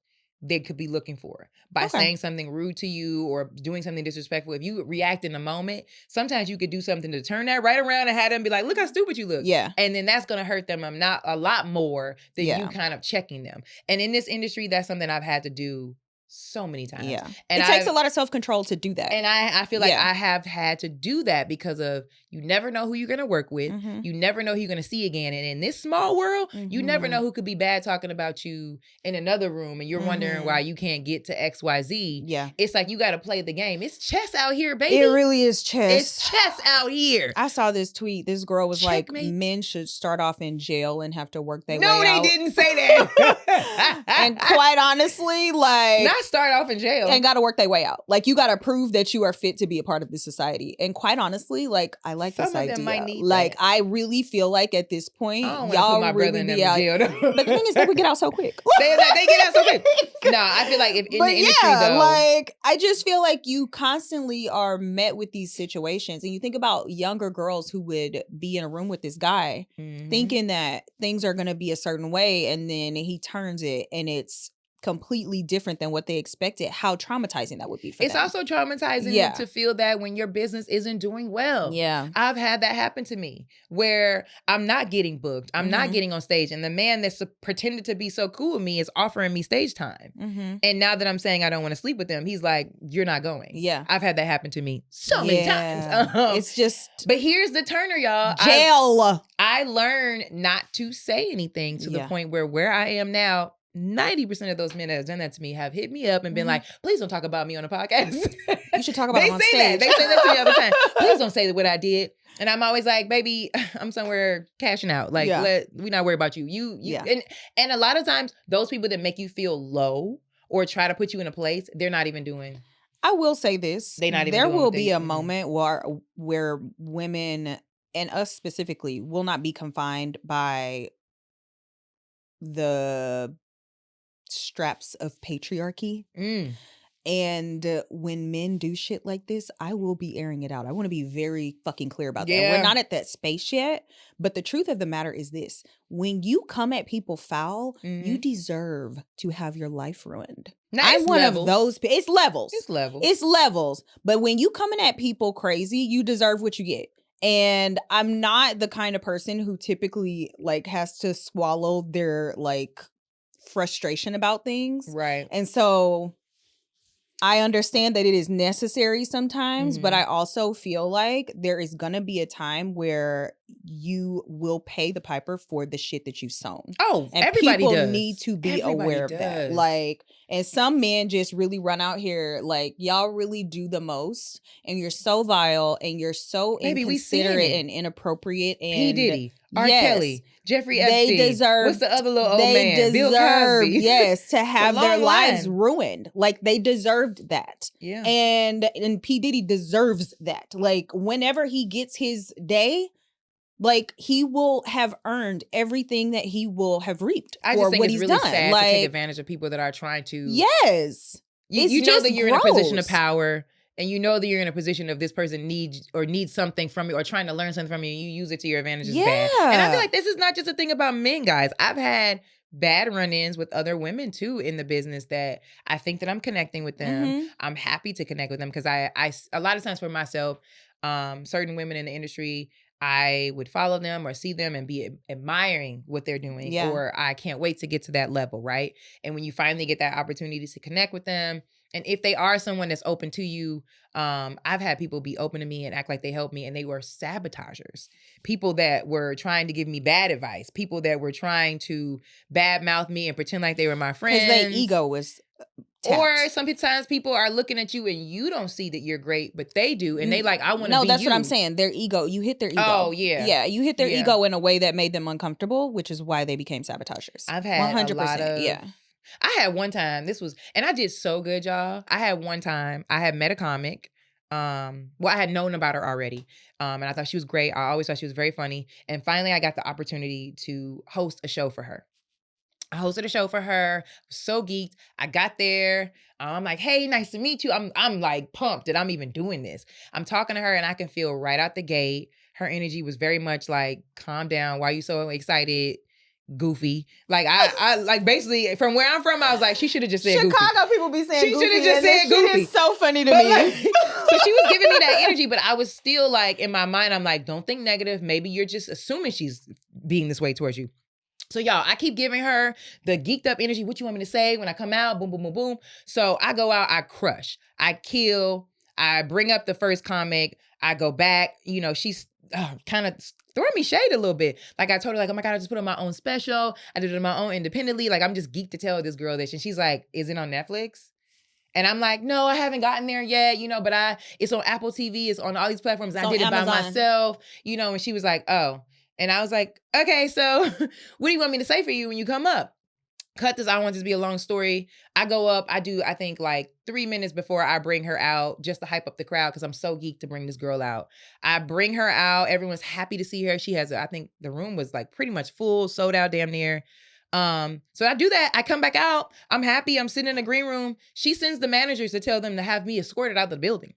they could be looking for by saying something rude to you or doing something disrespectful. If you react in the moment, sometimes you could do something to turn that right around and have them be like, look how stupid you look.
Yeah.
And then that's going to hurt them not a lot more than you kind of checking them. And in this industry, that's something I've had to do so many times.
Yeah.
And
it takes a lot of self-control to do that.
And I feel like I have had to do that because of you never know who you're going to work with.
Mm-hmm.
You never know who you're going to see again. And in this small world, you never know who could be bad talking about you in another room and you're wondering why you can't get to XYZ.
Yeah.
It's like you got to play the game. It's chess out here, baby.
It really is chess.
It's chess out here.
I saw this tweet. This girl was like, men should start off in jail and have to work their way out.
No, they didn't say that.
And quite honestly, like...
Not start off in jail.
And got to work their way out. Like, you got to prove that you are fit to be a part of this society. And quite honestly, like, I like this idea.
Might need
like,
that.
I really feel like at this point,
y'all
put my
really be out.
Jail, but the thing is, they would get out so quick.
they get out so quick. No, I feel like if in the industry, though,
like, I just feel like you constantly are met with these situations. And you think about younger girls who would be in a room with this guy thinking that things are going to be a certain way. And then he turns it and it's completely different than what they expected. How traumatizing that would be for them.
It's also traumatizing to feel that when your business isn't doing well.
Yeah.
I've had that happen to me where I'm not getting booked. I'm not getting on stage. And the man that's pretended to be so cool with me is offering me stage time. And now that I'm saying I don't want to sleep with them, he's like, you're not going.
Yeah.
I've had that happen to me so many times.
It's just...
But here's the turner, y'all.
Jail.
I learned not to say anything to the point where I am now, 90% of those men that have done that to me have hit me up and been like, please don't talk about me on a podcast.
You should talk about it on stage.
They say that to me all the time. Please don't say what I did. And I'm always like, baby, I'm somewhere cashing out. Like, we're not worried about you. And a lot of times, those people that make you feel low or try to put you in a place, they're not even doing.
I will say this.
There
will be a moment where women, and us specifically, will not be confined by the straps of patriarchy. And when men do shit like this, I will be airing it out. I want to be very fucking clear about that. We're not at that space yet, but the truth of the matter is this. When you come at people foul, you deserve to have your life ruined. I'm one of those. It's levels. It's levels. But when you coming at people crazy, you deserve what you get. And I'm not the kind of person who typically like has to swallow their like frustration about things.
Right.
And so I understand that it is necessary sometimes, but I also feel like there is going to be a time where you will pay the piper for the shit that you've sown.
Oh,
and
everybody
people
does.
need to be aware of that. Like, and some men just really run out here like, y'all really do the most, and you're so vile, and you're so inconsiderate and inappropriate. And
P. Diddy, R. Kelly, Jeffrey Epstein.
They deserve.
What's the other little old man? Bill Cosby.
Yes, to have their lives ruined. Like, they deserved that.
Yeah.
And P. Diddy deserves that. Like, whenever he gets his day, like, he will have earned everything that he will have reaped for what he's done.
Sad
like,
to take advantage of people that are trying to.
Yes.
You know that you're in a position of power, and you know that you're in a position of this person needs something from you or trying to learn something from you, and you use it to your advantage. Is bad. And I feel like this is not just a thing about men, guys. I've had bad run-ins with other women too in the business that I think that I'm connecting with them. I'm happy to connect with them because I a lot of times for myself, certain women in the industry, I would follow them or see them and be admiring what they're doing, or I can't wait to get to that level, right? And when you finally get that opportunity to connect with them, and if they are someone that's open to you, I've had people be open to me and act like they helped me, and they were sabotagers. People that were trying to give me bad advice, people that were trying to badmouth me and pretend like they were my friends.
Because their ego was tapped.
Or sometimes people are looking at you and you don't see that you're great, but they do. And they like, I want to be
No, that's
you.
what I'm saying. Their ego. You hit their ego.
Oh, yeah.
Yeah, you hit their ego in a way that made them uncomfortable, which is why they became sabotagers.
I've had 100%, a lot of...
Yeah.
I had one time, and I did so good, y'all. I had one time, I had met a comic. I had known about her already. And I thought she was great. I always thought she was very funny. And finally, I got the opportunity to host a show for her. I hosted a show for her. So geeked. I got there. I'm like, hey, nice to meet you. I'm like pumped that I'm even doing this. I'm talking to her and I can feel right out the gate. Her energy was very much like, calm down. Why are you so excited? goofy. Like I like basically from where I'm from, I was like, she should have just said goofy.
Chicago people be saying
She
goofy.
should have just said goofy.
It's so funny to
But
me.
like, so she was giving me that energy, but I was still like, in my mind, I'm like, don't think negative. Maybe you're just assuming she's being this way towards you. So y'all, I keep giving her the geeked up energy. What you want me to say when I come out? Boom, boom, boom, boom. So I go out, I crush, I kill, I bring up the first comic, I go back. You know, she's kind of throwing me shade a little bit. Like I told her, like, oh my God, I just put on my own special. I did it on my own independently. Like I'm just geeked to tell this girl this. And she's like, is it on Netflix? And I'm like, no, I haven't gotten there yet, you know, but it's on Apple TV, it's on all these platforms. I did it by myself, you know, and she was like, oh. And I was like, okay, so what do you want me to say for you when you come up? Cut this, I don't want this to be a long story. I go up, I do, I think like 3 minutes before I bring her out just to hype up the crowd because I'm so geeked to bring this girl out. I bring her out, everyone's happy to see her. She has, I think the room was like pretty much full, sold out damn near. So I do that, I come back out, I'm happy, I'm sitting in the green room. She sends the managers to tell them to have me escorted out of the building.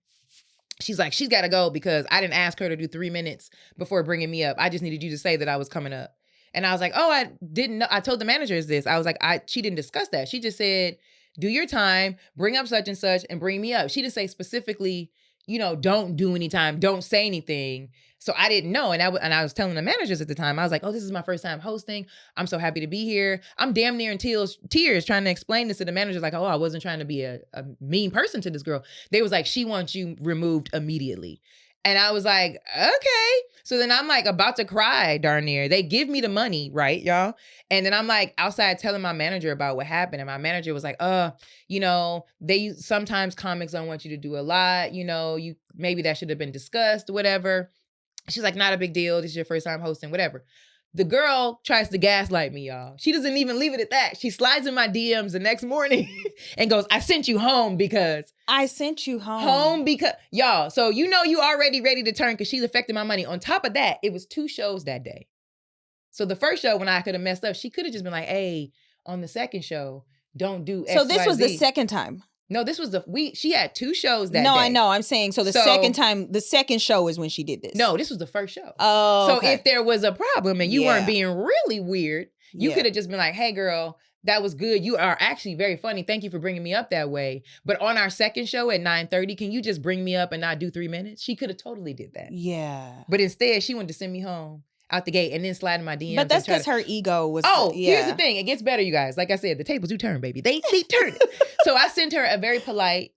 She's like, she's gotta go because I didn't ask her to do 3 minutes before bringing me up. I just needed you to say that I was coming up. And I was like, oh, I didn't know. I told the managers this. I was like, she didn't discuss that. She just said, do your time, bring up such and such, and bring me up. She didn't say specifically, you know, don't do any time, don't say anything. So I didn't know. And I was telling the managers at the time, I was like, oh, this is my first time hosting. I'm so happy to be here. I'm damn near in tears trying to explain this to the managers, like, oh, I wasn't trying to be a mean person to this girl. They was like, she wants you removed immediately. And I was like, okay. So then I'm like about to cry darn near. They give me the money, right, y'all? And then I'm like outside telling my manager about what happened. And my manager was like, you know, sometimes comics don't want you to do a lot. You know, maybe that should have been discussed, whatever. She's like, not a big deal. This is your first time hosting, whatever. The girl tries to gaslight me, y'all. She doesn't even leave it at that. She slides in my DMs the next morning and goes, I sent you home because.
I sent you home.
Because, y'all, so you know you already ready to turn because she's affecting my money. On top of that, it was 2 shows that day. So the first show, when I could have messed up, she could have just been like, hey, on the second show, don't do X,
So this was the second time?
No, this was she had 2 shows that day.
No, I know. I'm saying, so the second show is when she did this.
No, this was the first show.
Oh,
so if there was a problem and you weren't being really weird, you could have just been like, hey, girl, that was good. You are actually very funny. Thank you for bringing me up that way. But on our second show at 9:30, can you just bring me up and not do 3 minutes? She could have totally did that.
Yeah.
But instead, she wanted to send me home out the gate and then slide in my DMs.
But that's because her ego was.
Here's the thing. It gets better, you guys. Like I said, the tables do turn, baby. They turn it. So I sent her a very polite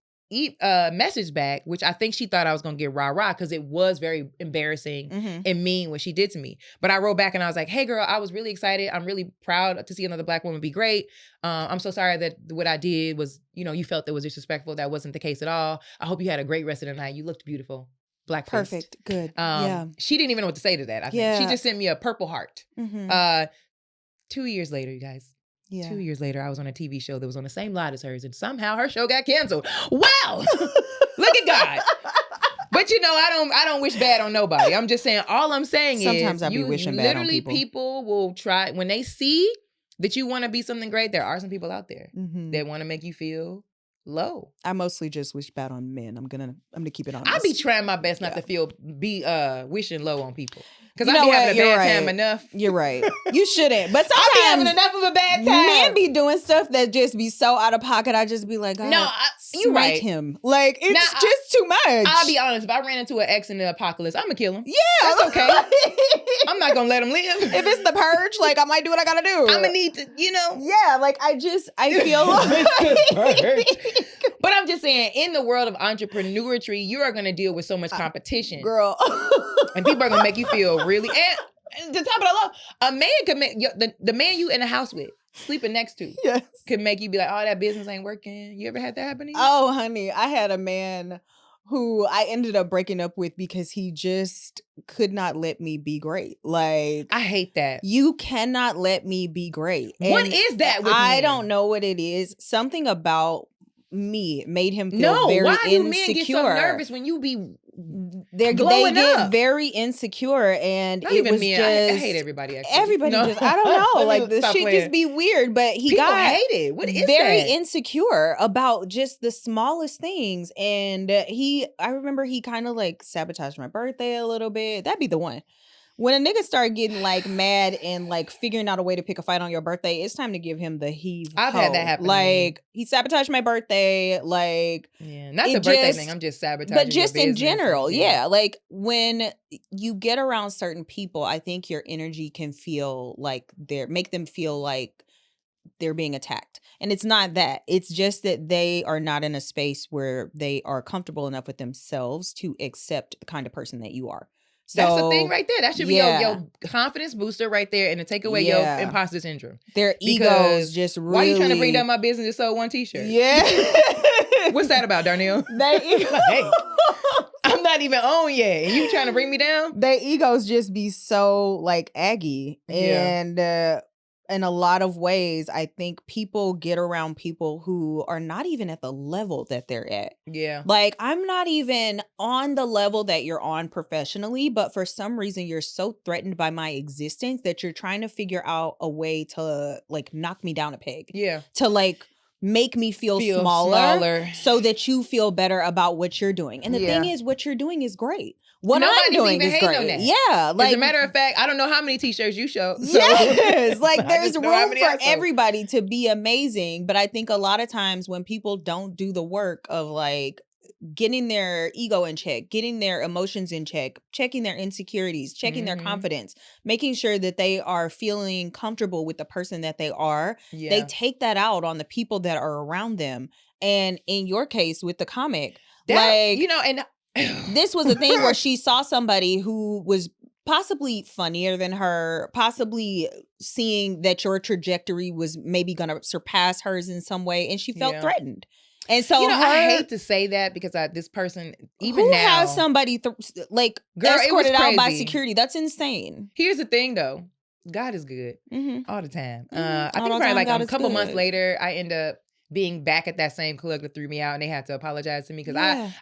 message back, which I think she thought I was going to get rah-rah because it was very embarrassing and mean what she did to me. But I wrote back and I was like, hey, girl, I was really excited. I'm really proud to see another Black woman be great. I'm so sorry that what I did was, you know, you felt that was disrespectful. That wasn't the case at all. I hope you had a great rest of the night. You looked beautiful. Black
Perfect. Good. Yeah.
She didn't even know what to say to that. I think she just sent me a purple heart. 2 years later, you guys. Yeah. 2 years later, I was on a TV show that was on the same lot as hers, and somehow her show got canceled. Wow! Look at God. But you know, I don't wish bad on nobody. I'm just saying. All I'm saying
sometimes I be wishing bad on people.
Literally, people will try when they see that you want to be something great. There are some people out there that want to make you feel low.
I mostly just wish bad on men. I'm gonna keep it honest.
I be trying my best not to be wishing low on people. Because I be having a bad time enough.
You're right. You shouldn't. But sometimes
I be having enough of a bad time.
Men be doing stuff that just be so out of pocket. I just be like, you right. him. Like, it's just too much.
I'll be honest. If I ran into an ex in the apocalypse, I'm going to kill him. Yeah. That's okay. I'm not going to let him live.
If it's the purge, like, I might do what I got to do.
I'm going to need to, you know.
Yeah, like, I feel like.
But I'm just saying, in the world of entrepreneurship, you are going to deal with so much competition.
Girl.
And people are going to make you feel really, and to top it all off, a man could make, the man you in the house with, sleeping next to, could make you be like, oh, that business ain't working. You ever had that happen to you?
Oh, honey, I had a man who I ended up breaking up with because he just could not let me be great. Like,
I hate that.
You cannot let me be great.
What is that with
I
men?
don't know what it is. Something about me made him feel very insecure.
Why do men get so nervous when you be
they get very insecure, and
not
it
even
was
me.
Just
I hate everybody. Actually.
Everybody just I don't know. Like the shit just be weird. But he
People
got
hate it. What is
very
that?
insecure about just the smallest things, and I remember he kind of like sabotaged my birthday a little bit. That'd be the one. When a nigga start getting like mad and like figuring out a way to pick a fight on your birthday, it's time to give him the heave.
I've had that happen.
Like he sabotaged my birthday. Like
not the birthday thing. I'm just sabotaging.
But just in general, yeah. Like when you get around certain people, I think your energy can feel like make them feel like they're being attacked. And it's not that. It's just that they are not in a space where they are comfortable enough with themselves to accept the kind of person that you are. So,
that's the thing right there. That should be your confidence booster right there, and to take away your imposter syndrome.
Their egos just really.
Why are you trying to bring down my business to sell one t-shirt?
Yeah.
What's that about, Darnell?
Hey,
I'm not even on yet. And you trying to bring me down?
Their egos just be so like aggy. And in a lot of ways, I think people get around people who are not even at the level that they're at.
Yeah.
Like, I'm not even on the level that you're on professionally, but for some reason, you're so threatened by my existence that you're trying to figure out a way to, like, knock me down a peg.
Yeah.
To, like, make me feel smaller so that you feel better about what you're doing. And the thing is, what you're doing is great. What I'm doing is great. Yeah.
Like, as a matter of fact, I don't know how many t-shirts you show. So.
Yes. Like there's room for everybody to be amazing. But I think a lot of times when people don't do the work of like getting their ego in check, getting their emotions in check, checking their insecurities, checking their confidence, making sure that they are feeling comfortable with the person that they are, they take that out on the people that are around them. And in your case with the comic, and this was a thing where she saw somebody who was possibly funnier than her, possibly seeing that your trajectory was maybe going to surpass hers in some way, and she felt threatened. And so
I hate to say that because this person, even
who
now,
has somebody escorted out by security. That's insane.
Here's the thing, though. God is good all the time. I think probably like a couple months later, I end up being back at that same club that threw me out, and they had to apologize to me because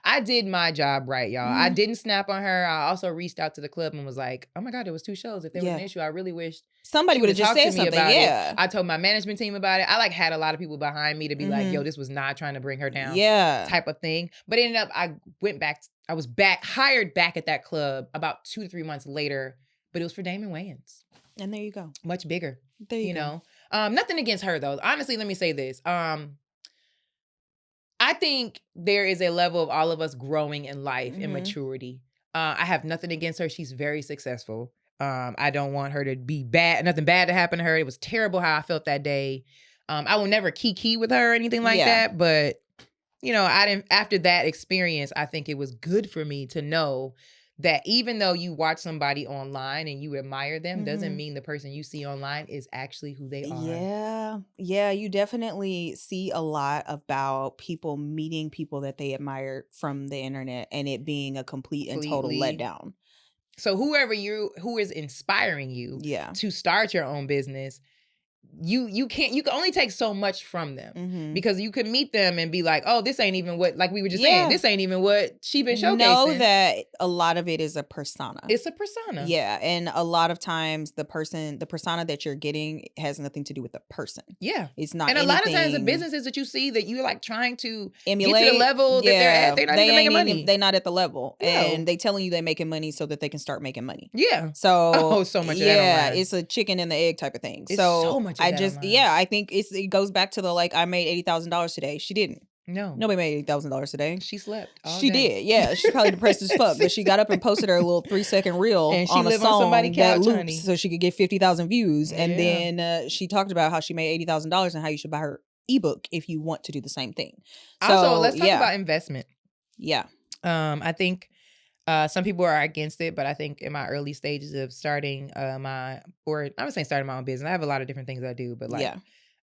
I did my job right, y'all. I didn't snap on her. I also reached out to the club and was like, oh my God, there was 2 shows. If there was an issue, I really wish
somebody would have just said something.
It. I told my management team about it. I like had a lot of people behind me to be like, yo, this was not trying to bring her down. Type of thing. But it ended up, I was hired back at that club about 2 to 3 months later, but it was for Damon Wayans.
And there you go.
Much bigger.
There you go.
Know? Nothing against her though. Honestly, let me say this. I think there is a level of all of us growing in life and maturity. I have nothing against her. She's very successful. I don't want her to be bad. Nothing bad to happen to her. It was terrible how I felt that day. I will never kiki with her or anything like that. But, after that experience, I think it was good for me to know that even though you watch somebody online and you admire them, doesn't mean the person you see online is actually who they are.
Yeah, you definitely see a lot about people meeting people that they admire from the internet and it being a complete and total letdown.
So who is inspiring you to start your own business, you can only take so much from them because you can meet them and be like, oh, this ain't even what, like we were just saying, this ain't even what she been showcasing.
Know that a lot of it is a persona.
It's a persona.
Yeah. And a lot of times the persona that you're getting has nothing to do with the person.
Yeah.
It's not.
And a lot of times the businesses that you see that you're like trying to
emulate,
get to the level that they're at, they're not even making money.
They're not at the level. And they telling you they're making money so that they can start making money.
Yeah.
So
so much of that online.
It's a chicken and the egg type of thing.
It's so much of that online.
I think it goes back to the like, I made $80,000 today. She didn't.
No.
Nobody made $80,000 today.
She slept all
She
day.
did. Yeah. She's probably depressed as fuck, but she got up and posted her little 3-second reel
and she
on a
lived
song
on somebody's couch,
that
honey.
loops so she could get 50,000 views. And then she talked about how she made $80,000 and how you should buy her ebook if you want to do the same thing. So,
also, let's talk about investment.
Yeah.
I think some people are against it, but I think in my early stages of starting I'm starting my own business. I have a lot of different things I do, but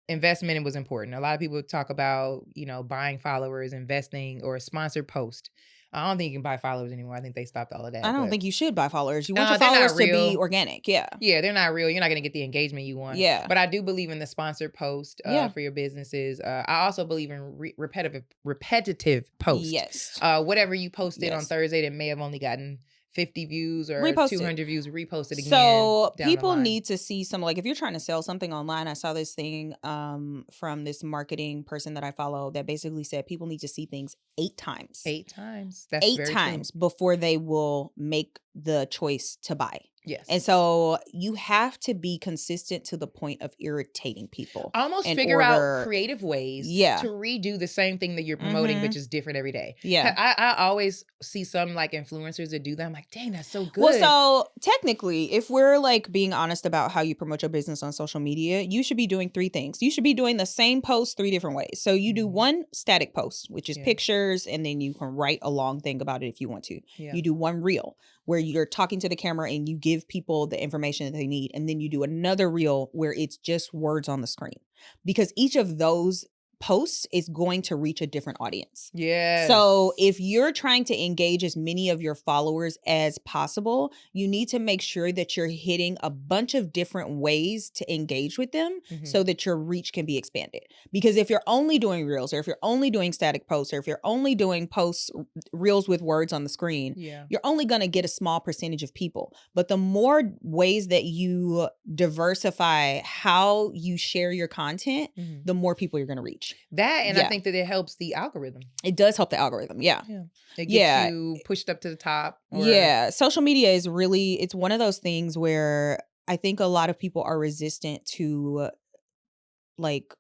investment was important. A lot of people talk about, buying followers, investing, or a sponsored post. I don't think you can buy followers anymore. I think they stopped all of that.
I don't think you should buy followers. You want your followers to be organic. Yeah.
Yeah, they're not real. You're not going to get the engagement you want.
Yeah.
But I do believe in the sponsored post for your businesses. I also believe in repetitive posts.
Yes.
Whatever you posted on Thursday that may have only gotten 50 views or 200 views, repost it again.
So people need to see some, like if you're trying to sell something online, I saw this thing from this marketing person that I follow that basically said people need to see things 8 times.
8 times. That's
8 times before they will make the choice to buy.
Yes.
And so you have to be consistent to the point of irritating people.
Almost figure out creative ways to redo the same thing that you're promoting, but just different every day.
Yeah.
I always see some like influencers that do that. I'm like, dang, that's so good.
Well, so technically, if we're like being honest about how you promote your business on social media, you should be doing 3 things. You should be doing the same post 3 different ways. So you do one static post, which is pictures, and then you can write a long thing about it if you want to.
Yeah.
You do one reel where you're talking to the camera and you give people the information that they need. And then you do another reel where it's just words on the screen, because each of those posts is going to reach a different audience.
Yeah.
So if you're trying to engage as many of your followers as possible, you need to make sure that you're hitting a bunch of different ways to engage with them so that your reach can be expanded. Because if you're only doing reels, or if you're only doing static posts, or if you're only doing posts, reels with words on the screen, you're only going to get a small percentage of people. But the more ways that you diversify how you share your content, the more people you're going to reach.
That, and I think that it helps the algorithm.
It does help the algorithm. Yeah.
It gets you pushed up to the top.
Social media is really, it's one of those things where I think a lot of people are resistant to like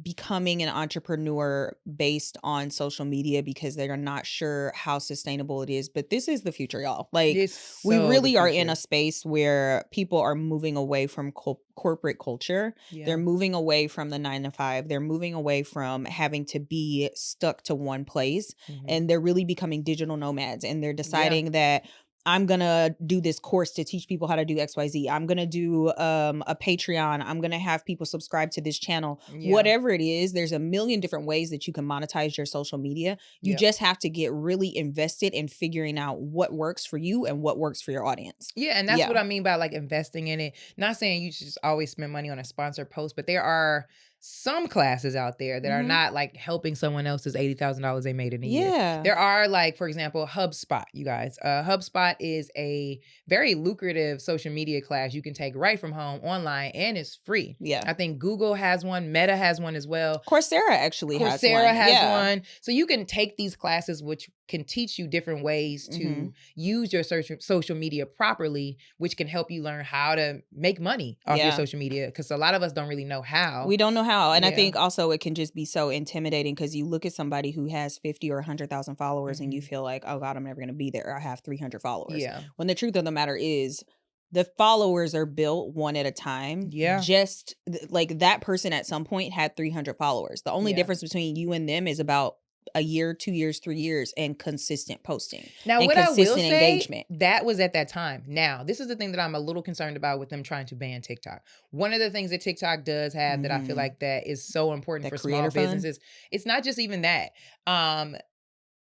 becoming an entrepreneur based on social media because they're not sure how sustainable it is. But this is the future, y'all. Like, we really are in a space where people are moving away from corporate culture. They're moving away from the 9 to 5. They're moving away from having to be stuck to one place. And they're really becoming digital nomads. And they're deciding that I'm going to do this course to teach people how to do XYZ. I'm going to do a Patreon. I'm going to have people subscribe to this channel. Whatever it is, there's a million different ways that you can monetize your social media. You just have to get really invested in figuring out what works for you and what works for your audience.
Yeah, and that's what I mean by like investing in it. Not saying you should just always spend money on a sponsored post, but there are some classes out there that are not like helping someone else's $80,000 they made in a year. There are, like, for example, HubSpot, you guys. HubSpot is a very lucrative social media class you can take right from home online, and it's free. I think Google has one. Meta has one as well.
Coursera actually has one.
Coursera has one. So you can take these classes, which can teach you different ways to use your social media properly, which can help you learn how to make money off your social media. Because a lot of us don't really know how.
We don't know how. And I think also it can just be so intimidating because you look at somebody who has 50 or 100,000 followers and you feel like, oh God, I'm never going to be there. I have 300 followers. When the truth of the matter is, the followers are built one at a time. Just like that person at some point had 300 followers. The only difference between you and them is about a year, 2 years, 3 years, and consistent posting.
Now,
and
what
consistent
I will say,
engagement.
That was at that time. Now, this is the thing that I'm a little concerned about with them trying to ban TikTok. One of the things that TikTok does have that I feel like that is so important for small businesses, it's not just even that.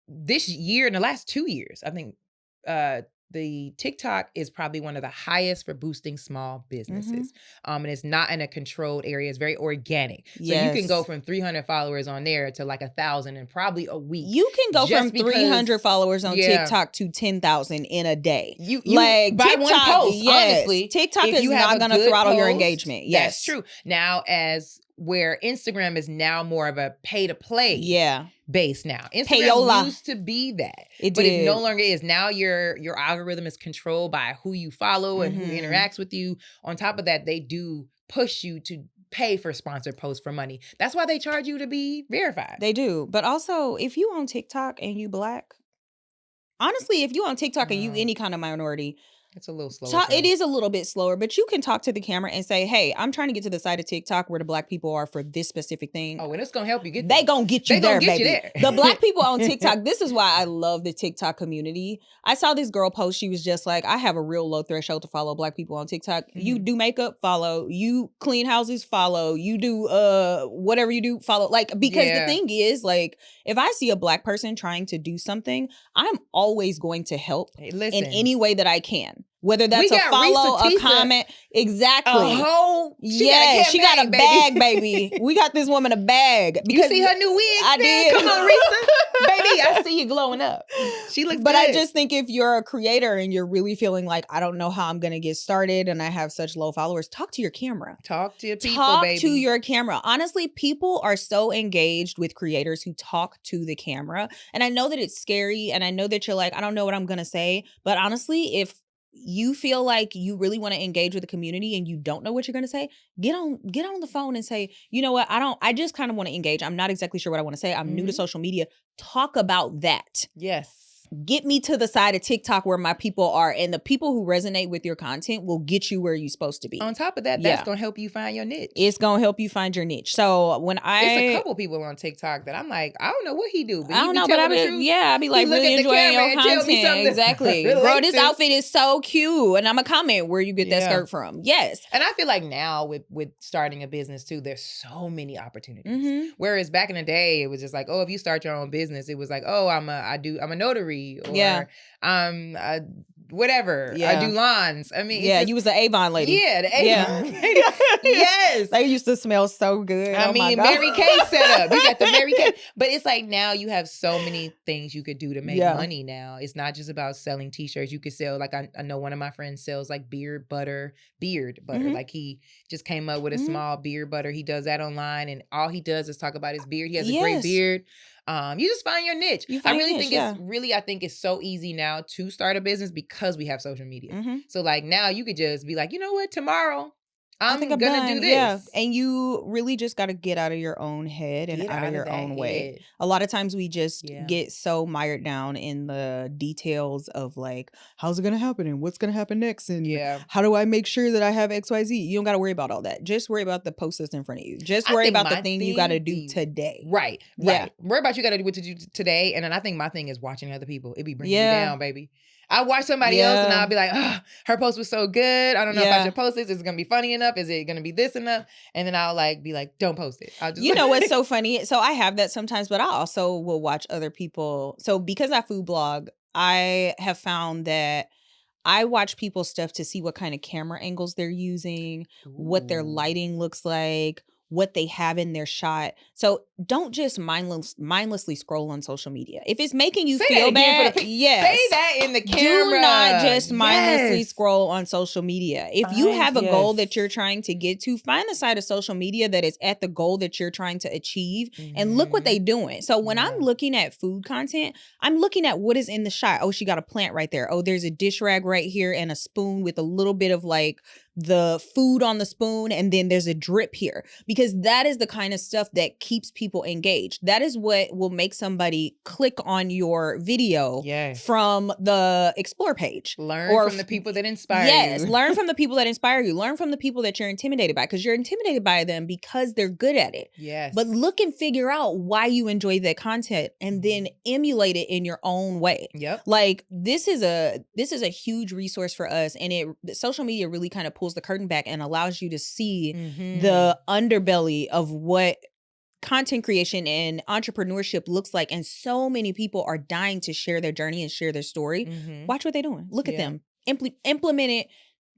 This year, in the last 2 years, I think the TikTok is probably one of the highest for boosting small businesses. And it's not in a controlled area. It's very organic. So you can go from 300 followers on there to like 1,000 in probably a week.
You can go from 300 followers on TikTok to 10,000 in a day.
You like by TikTok, one post, honestly.
TikTok is not going to throttle your engagement.
That's true. Now, as where Instagram is now more of a pay to play base now. Instagram used to be that. But it no longer is. Now your algorithm is controlled by who you follow and who interacts with you. On top of that, they do push you to pay for sponsored posts for money. That's why they charge you to be verified.
They do. But also, if you on TikTok and you Black, honestly, if you on TikTok and you any kind of minority,
it's a little slower.
It is a little bit slower, but you can talk to the camera and say, hey, I'm trying to get to the side of TikTok where the Black people are for this specific thing.
Oh, and it's going to help you get there.
They going to get you there, baby. The Black people on TikTok, this is why I love the TikTok community. I saw this girl post. She was just like, I have a real low threshold to follow Black people on TikTok. You do makeup, follow. You clean houses, follow. You do whatever you do, follow. Like, because the thing is, like, if I see a Black person trying to do something, I'm always going to help in any way that I can. Whether that's a follow, a comment. Exactly. She got a bag, baby. We got this woman a bag.
You see her new wig?
I did.
Come on, Risa. Baby, I see you glowing up. She looks
But
good.
I just think if you're a creator and you're really feeling like, I don't know how I'm going to get started and I have such low followers, talk to your camera.
Talk to your people, baby.
Talk to your camera. Honestly, people are so engaged with creators who talk to the camera. And I know that it's scary and I know that you're like, I don't know what I'm going to say. But honestly, if you feel like you really want to engage with the community and you don't know what you're going to say, get on the phone and say, you know what, I just kind of want to engage. I'm not exactly sure what I want to say. I'm new to social media. Talk about that.
Yes.
Get me to the side of TikTok where my people are, and the people who resonate with your content will get you where you're supposed to be.
On top of that, that's going to help you find your niche.
It's going to help you find your niche. So when
it's a couple people on TikTok that I'm like, I don't know what he do, but
I don't know, but I be like really enjoying your content. Exactly. Bro, this outfit is so cute. And I'm going to comment where you get that skirt from. Yes.
And I feel like now with starting a business too, there's so many opportunities. Whereas back in the day, it was just like, oh, if you start your own business, it was like, oh, I'm a notary, or whatever. I do lawns. I mean,
you was the Avon lady.
Yeah, the Avon lady. Yes.
They used to smell so good.
I mean, Mary Kay set up. You got the Mary Kay. But it's like now you have so many things you could do to make money now. It's not just about selling t-shirts. You could sell, like I know one of my friends sells like beard butter. Like he just came up with a small beard butter. He does that online, and all he does is talk about his beard. He has a great beard. You just find your niche. I think it's so easy now to start a business because we have social media. So like now you could just be like, you know what, tomorrow I'm gonna do this.
Yeah. And you really just got to get out of your own head and out of your own way. A lot of times we just get so mired down in the details of like, how's it going to happen and what's going to happen next? And how do I make sure that I have XYZ? You don't got to worry about all that. Just worry about the post that's in front of you. Just worry about the thing you got to do today.
Right. Yeah. Worry about you got to do what to do today. And then I think my thing is watching other people. It be bringing you down, baby. I watch somebody else and I'll be like, oh, her post was so good. I don't know if I should post this. Is it going to be funny enough? Is it going to be this enough? And then I'll like be like, don't post it. I'll just
you know what's so funny? So I have that sometimes, but I also will watch other people. So because I food blog, I have found that I watch people's stuff to see what kind of camera angles they're using, what their lighting looks like, what they have in their shot. So don't just mindlessly scroll on social media. If it's making you feel bad,
say that in the camera.
Do not just mindlessly scroll on social media. If you have a goal that you're trying to get to, find the side of social media that is at the goal that you're trying to achieve and look what they're doing. So when I'm looking at food content, I'm looking at what is in the shot. Oh, she got a plant right there. Oh, there's a dish rag right here and a spoon with a little bit of like the food on the spoon, and then there's a drip here, because that is the kind of stuff that keeps people engaged. That is what will make somebody click on your video from the explore page.
Learn from the people that inspire you.
Yes, learn from the people that inspire you. Learn from the people that you're intimidated by, because you're intimidated by them because they're good at it.
Yes.
But look and figure out why you enjoy that content and then emulate it in your own way.
Yep.
Like this is a huge resource for us, and social media really kind of pulls the curtain back and allows you to see the underbelly of what content creation and entrepreneurship looks like. And so many people are dying to share their journey and share their story. Watch what they're doing. Look at them. Implement it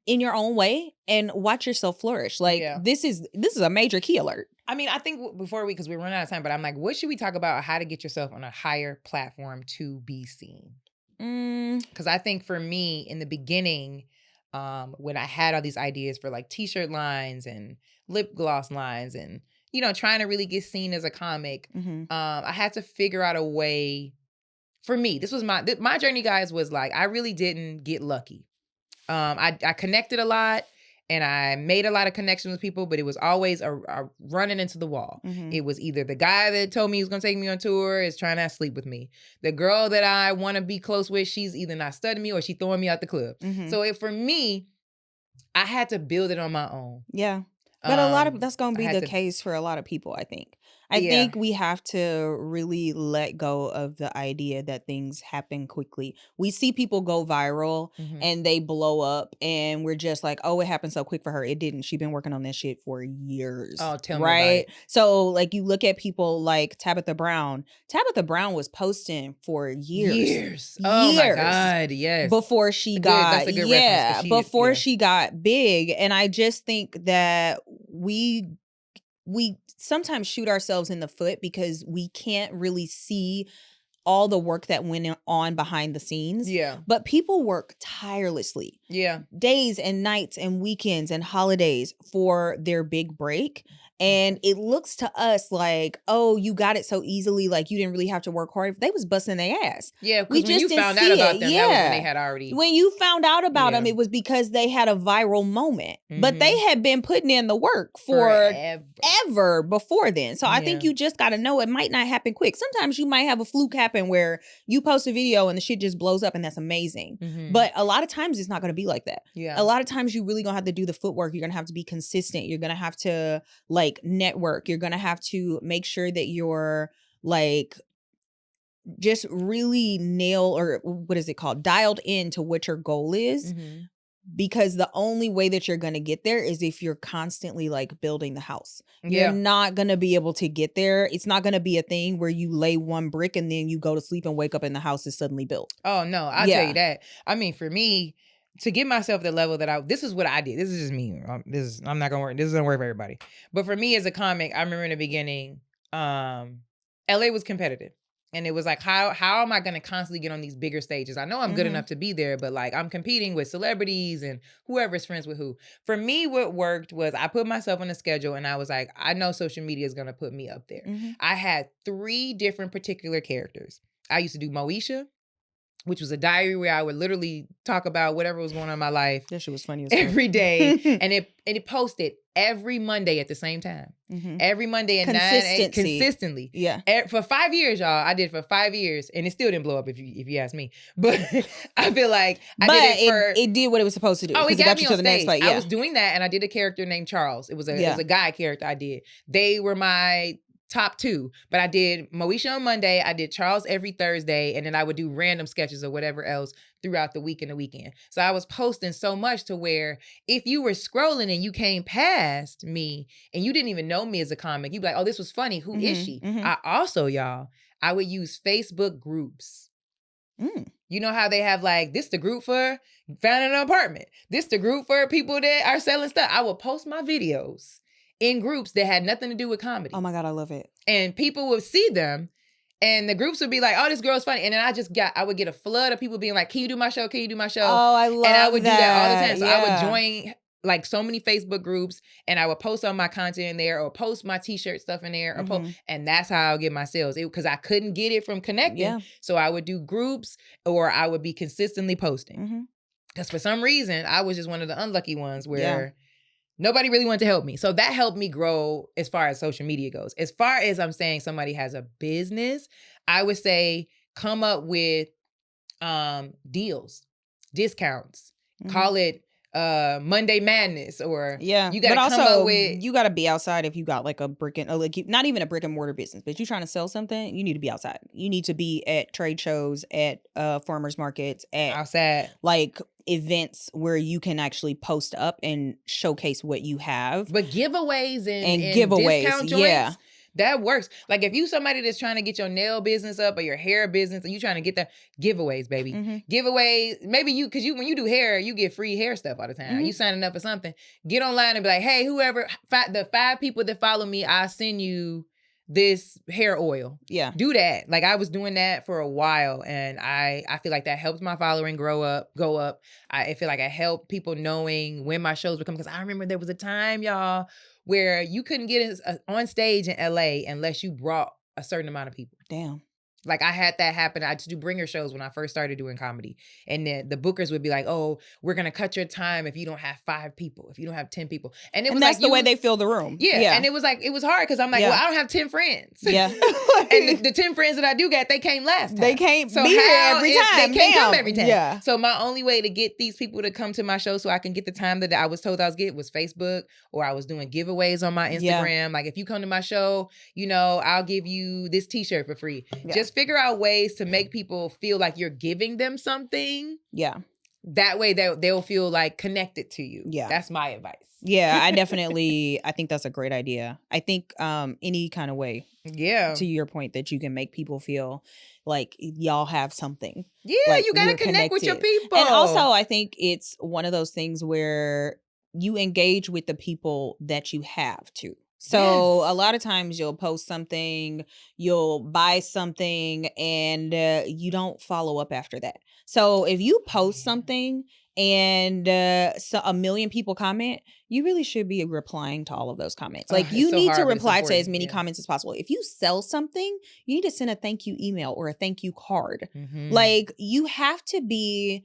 in your own way and watch yourself flourish. Like this is a major key alert.
I mean, I think because we're running out of time, but I'm like, what should we talk about how to get yourself on a higher platform to be seen? Because I think for me in the beginning, when I had all these ideas for like t-shirt lines and lip gloss lines and, you know, trying to really get seen as a comic, I had to figure out a way. For me, this was my journey, guys, was like, I really didn't get lucky. I connected a lot and I made a lot of connections with people, but it was always a running into the wall. It was either the guy that told me he was going to take me on tour is trying to sleep with me. The girl that I want to be close with, she's either not studying me or she throwing me out the club. So for me, I had to build it on my own.
Yeah. But that's going to be the case for a lot of people, I think. I think we have to really let go of the idea that things happen quickly. We see people go viral and they blow up and we're just like, oh, it happened so quick for her. It didn't. She's been working on this shit for years.
Oh, tell me about it.
So like you look at people like Tabitha Brown. Tabitha Brown was posting for years.
Oh my God, yes.
Before she got big. And I just think that we sometimes shoot ourselves in the foot because we can't really see all the work that went on behind the scenes.
Yeah.
But people work tirelessly. days and nights and weekends and holidays for their big break. And it looks to us like, oh, you got it so easily, like you didn't really have to work hard. They was busting their ass.
Yeah, because when you found out about them, that was when they had already.
When you found out about them, it was because they had a viral moment. But they had been putting in the work for ever before then. So I think you just got to know it might not happen quick. Sometimes you might have a fluke happen where you post a video and the shit just blows up, and that's amazing. But a lot of times it's not going to be like that. A lot of times you really going to have to do the footwork. You're going to have to be consistent. You're going to have to like network. You're going to have to make sure that you're like just really dialed into what your goal is. Because the only way that you're going to get there is if you're constantly like building the house. You're not going to be able to get there. It's not going to be a thing where you lay one brick and then you go to sleep and wake up and the house is suddenly built.
Oh no, I'll tell you that. I mean, for me, to get myself the level that this is what I did. This is just me. I'm not gonna work. This doesn't work for everybody. But for me as a comic, I remember in the beginning, LA was competitive. And it was like, how am I gonna constantly get on these bigger stages? I know I'm good enough to be there, but like I'm competing with celebrities and whoever's friends with who. For me, what worked was I put myself on a schedule and I was like, I know social media is gonna put me up there. I had 3 different particular characters. I used to do Moesha, which was a diary where I would literally talk about whatever was going on in my life.
That shit was funny as
every day. and it posted every Monday at the same time. Every Monday at 9 a.m. Consistently.
Yeah.
For 5 years, y'all. I did for 5 years. And it still didn't blow up if you ask me. But I feel like
it did what it was supposed to do.
Oh, it got me on stage.
Fight,
I was doing that and I did a character named Charles. It was a guy character I did. They were my top 2, but I did Moesha on Monday, I did Charles every Thursday, and then I would do random sketches or whatever else throughout the week and the weekend. So I was posting so much to where if you were scrolling and you came past me and you didn't even know me as a comic, you'd be like, oh, this was funny. Who is she? I also, y'all, I would use Facebook groups. You know how they have like, this the group for finding an apartment. This the group for people that are selling stuff. I would post my videos in groups that had nothing to do with comedy.
Oh my God, I love it.
And people would see them and the groups would be like, oh, this girl's funny. And then I would get a flood of people being like, can you do my show? Can you do my show?
Oh, I love that.
And I would do that all the time. So I would join like so many Facebook groups and I would post all my content in there or post my t-shirt stuff in there and that's how I would get my sales. Because I couldn't get it from connecting. Yeah. So I would do groups or I would be consistently posting. Because for some reason, I was just one of the unlucky ones where nobody really wanted to help me. So that helped me grow as far as social media goes. As far as I'm saying somebody has a business, I would say come up with deals, discounts, call it Monday Madness, or you gotta come up with.
You gotta be outside if you got like a not even a brick and mortar business, but you're trying to sell something. You need to be outside. You need to be at trade shows, at farmers markets, at
outside
like events where you can actually post up and showcase what you have.
But giveaways and giveaways, discount joints, that works. Like if you somebody that's trying to get your nail business up or your hair business, and you trying to get that, giveaways, baby. Giveaways. Maybe because when you do hair, you get free hair stuff all the time. You signing up for something. Get online and be like, hey, whoever, the 5 people that follow me, I'll send you this hair oil. Yeah. Do that. Like I was doing that for a while and I feel like that helped my following go up. I feel like I helped people knowing when my shows would come, because I remember there was a time, y'all, where you couldn't get on stage in LA unless you brought a certain amount of people.
Damn.
Like I had that happen. I used to do bringer shows when I first started doing comedy. And then the bookers would be like, oh, we're going to cut your time if you don't have 5 people, if you don't have 10 people. And it was
that's like the way they fill the room.
Yeah. And it was like, it was hard because I'm like, well, I don't have 10 friends. Yeah. And the 10 friends that I do got, they came last time.
They can't be here every time.
They can't come every time. Yeah. So my only way to get these people to come to my show so I can get the time that I was told I was getting was Facebook, or I was doing giveaways on my Instagram. Yeah. Like if you come to my show, you know, I'll give you this t-shirt for free. Yeah. Just figure out ways to make people feel like you're giving them something. Yeah. That way they'll feel like connected to you. Yeah. That's my advice.
Yeah, I think that's a great idea. I think any kind of way. Yeah. To your point, that you can make people feel like y'all have something.
Yeah, like you gotta connect with your people.
And also I think it's one of those things where you engage with the people that you have too. So a lot of times you'll post something, you'll buy something, and you don't follow up after that. So if you post something and so a million people comment, you really should be replying to all of those comments. Like you
so
need
hard,
to
but it's
reply to as
important.
many
Yeah.
comments as possible. If you sell something, you need to send a thank you email or a thank you card.
Mhm.
Like you have to be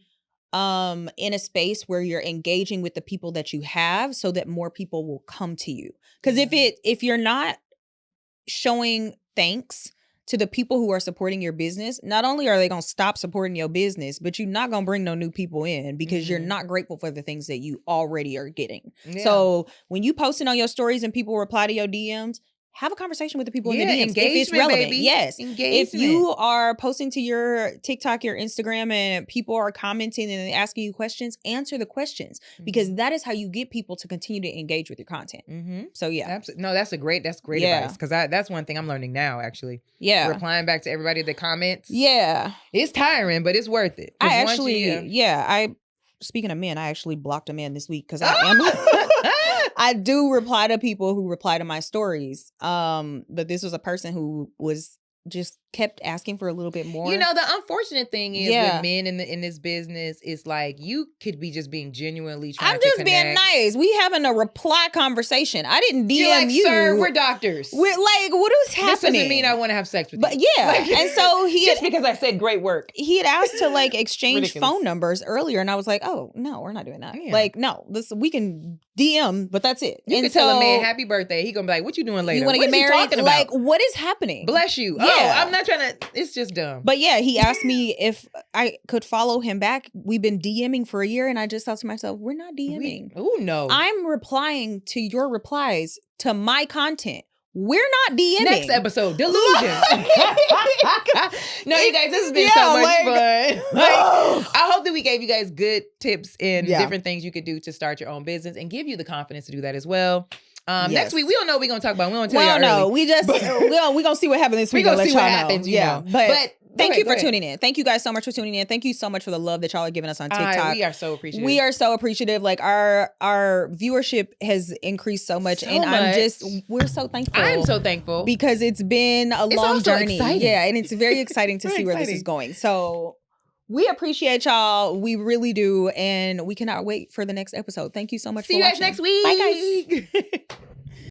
in a space where you're engaging with the people that you have so that more people will come to you. Because if you're not showing thanks to the people who are supporting your business, not only are they going to stop supporting your business, but you're not going to bring no new people in because you're not grateful for the things that you already are getting.
Yeah.
So when you posting on your stories and people reply to your DMs, have a conversation with the people in the DMs. If it's
engagement,
relevant,
baby.
yes.
Engagement.
If you are posting to your TikTok, your Instagram, and people are commenting and asking you questions, answer the questions because that is how you get people to continue to engage with your content. So yeah.
Absolutely. No, that's great advice because that's one thing I'm learning now actually.
Yeah.
Replying back to everybody that comments.
Yeah.
It's tiring, but it's worth it.
I actually, speaking of men, I actually blocked a man this week because I am. I do reply to people who reply to my stories. But this was a person who was just kept asking for a little bit more.
You know, the unfortunate thing is with men in this business is like you could be just being genuinely trying to connect.
I'm just being nice. We having a reply conversation. I didn't DM
You're like,
you.
Sir, we're doctors.
We're like, what is happening?
This doesn't mean I want to have sex with you.
But yeah.
Like,
and so
just because I said great work.
He had asked to like exchange
Ridiculous.
phone numbers earlier, and I was like, oh no, we're not doing that.
Yeah.
Like, no, we can DM, but that's it.
You can tell a man happy birthday. He gonna be like, what you doing later?
You want to get married?
Talking about?
Like, what is happening?
Bless you.
Yeah.
Oh, I'm not trying to. It's just dumb.
But yeah, he asked me if I could follow him back. We've been DMing for a year, and I just thought to myself, we're not DMing.
Oh no.
I'm replying to your replies to my content. We're not DMing.
Next episode, delusion. No, you guys, this has been so much fun. I hope that we gave you guys good tips and different things you could do to start your own business and give you the confidence to do that as well. Next week, we don't know what we're going to talk about. We don't tell y'all early.
We just, we're going to see what happens this week.
We're going to see what happens, you know.
But thank you for tuning in. Thank you guys so much for tuning in. Thank you so much for the love that y'all are giving us on TikTok.
We are so appreciative.
We are so appreciative. Like our viewership has increased so much. We're so thankful.
I'm so thankful.
Because it's been a long journey.
Exciting.
Yeah, and it's very exciting to see where this is going. So we appreciate y'all. We really do. And we cannot wait for the next episode. Thank you so much for watching.
See you guys next week.
Bye, guys.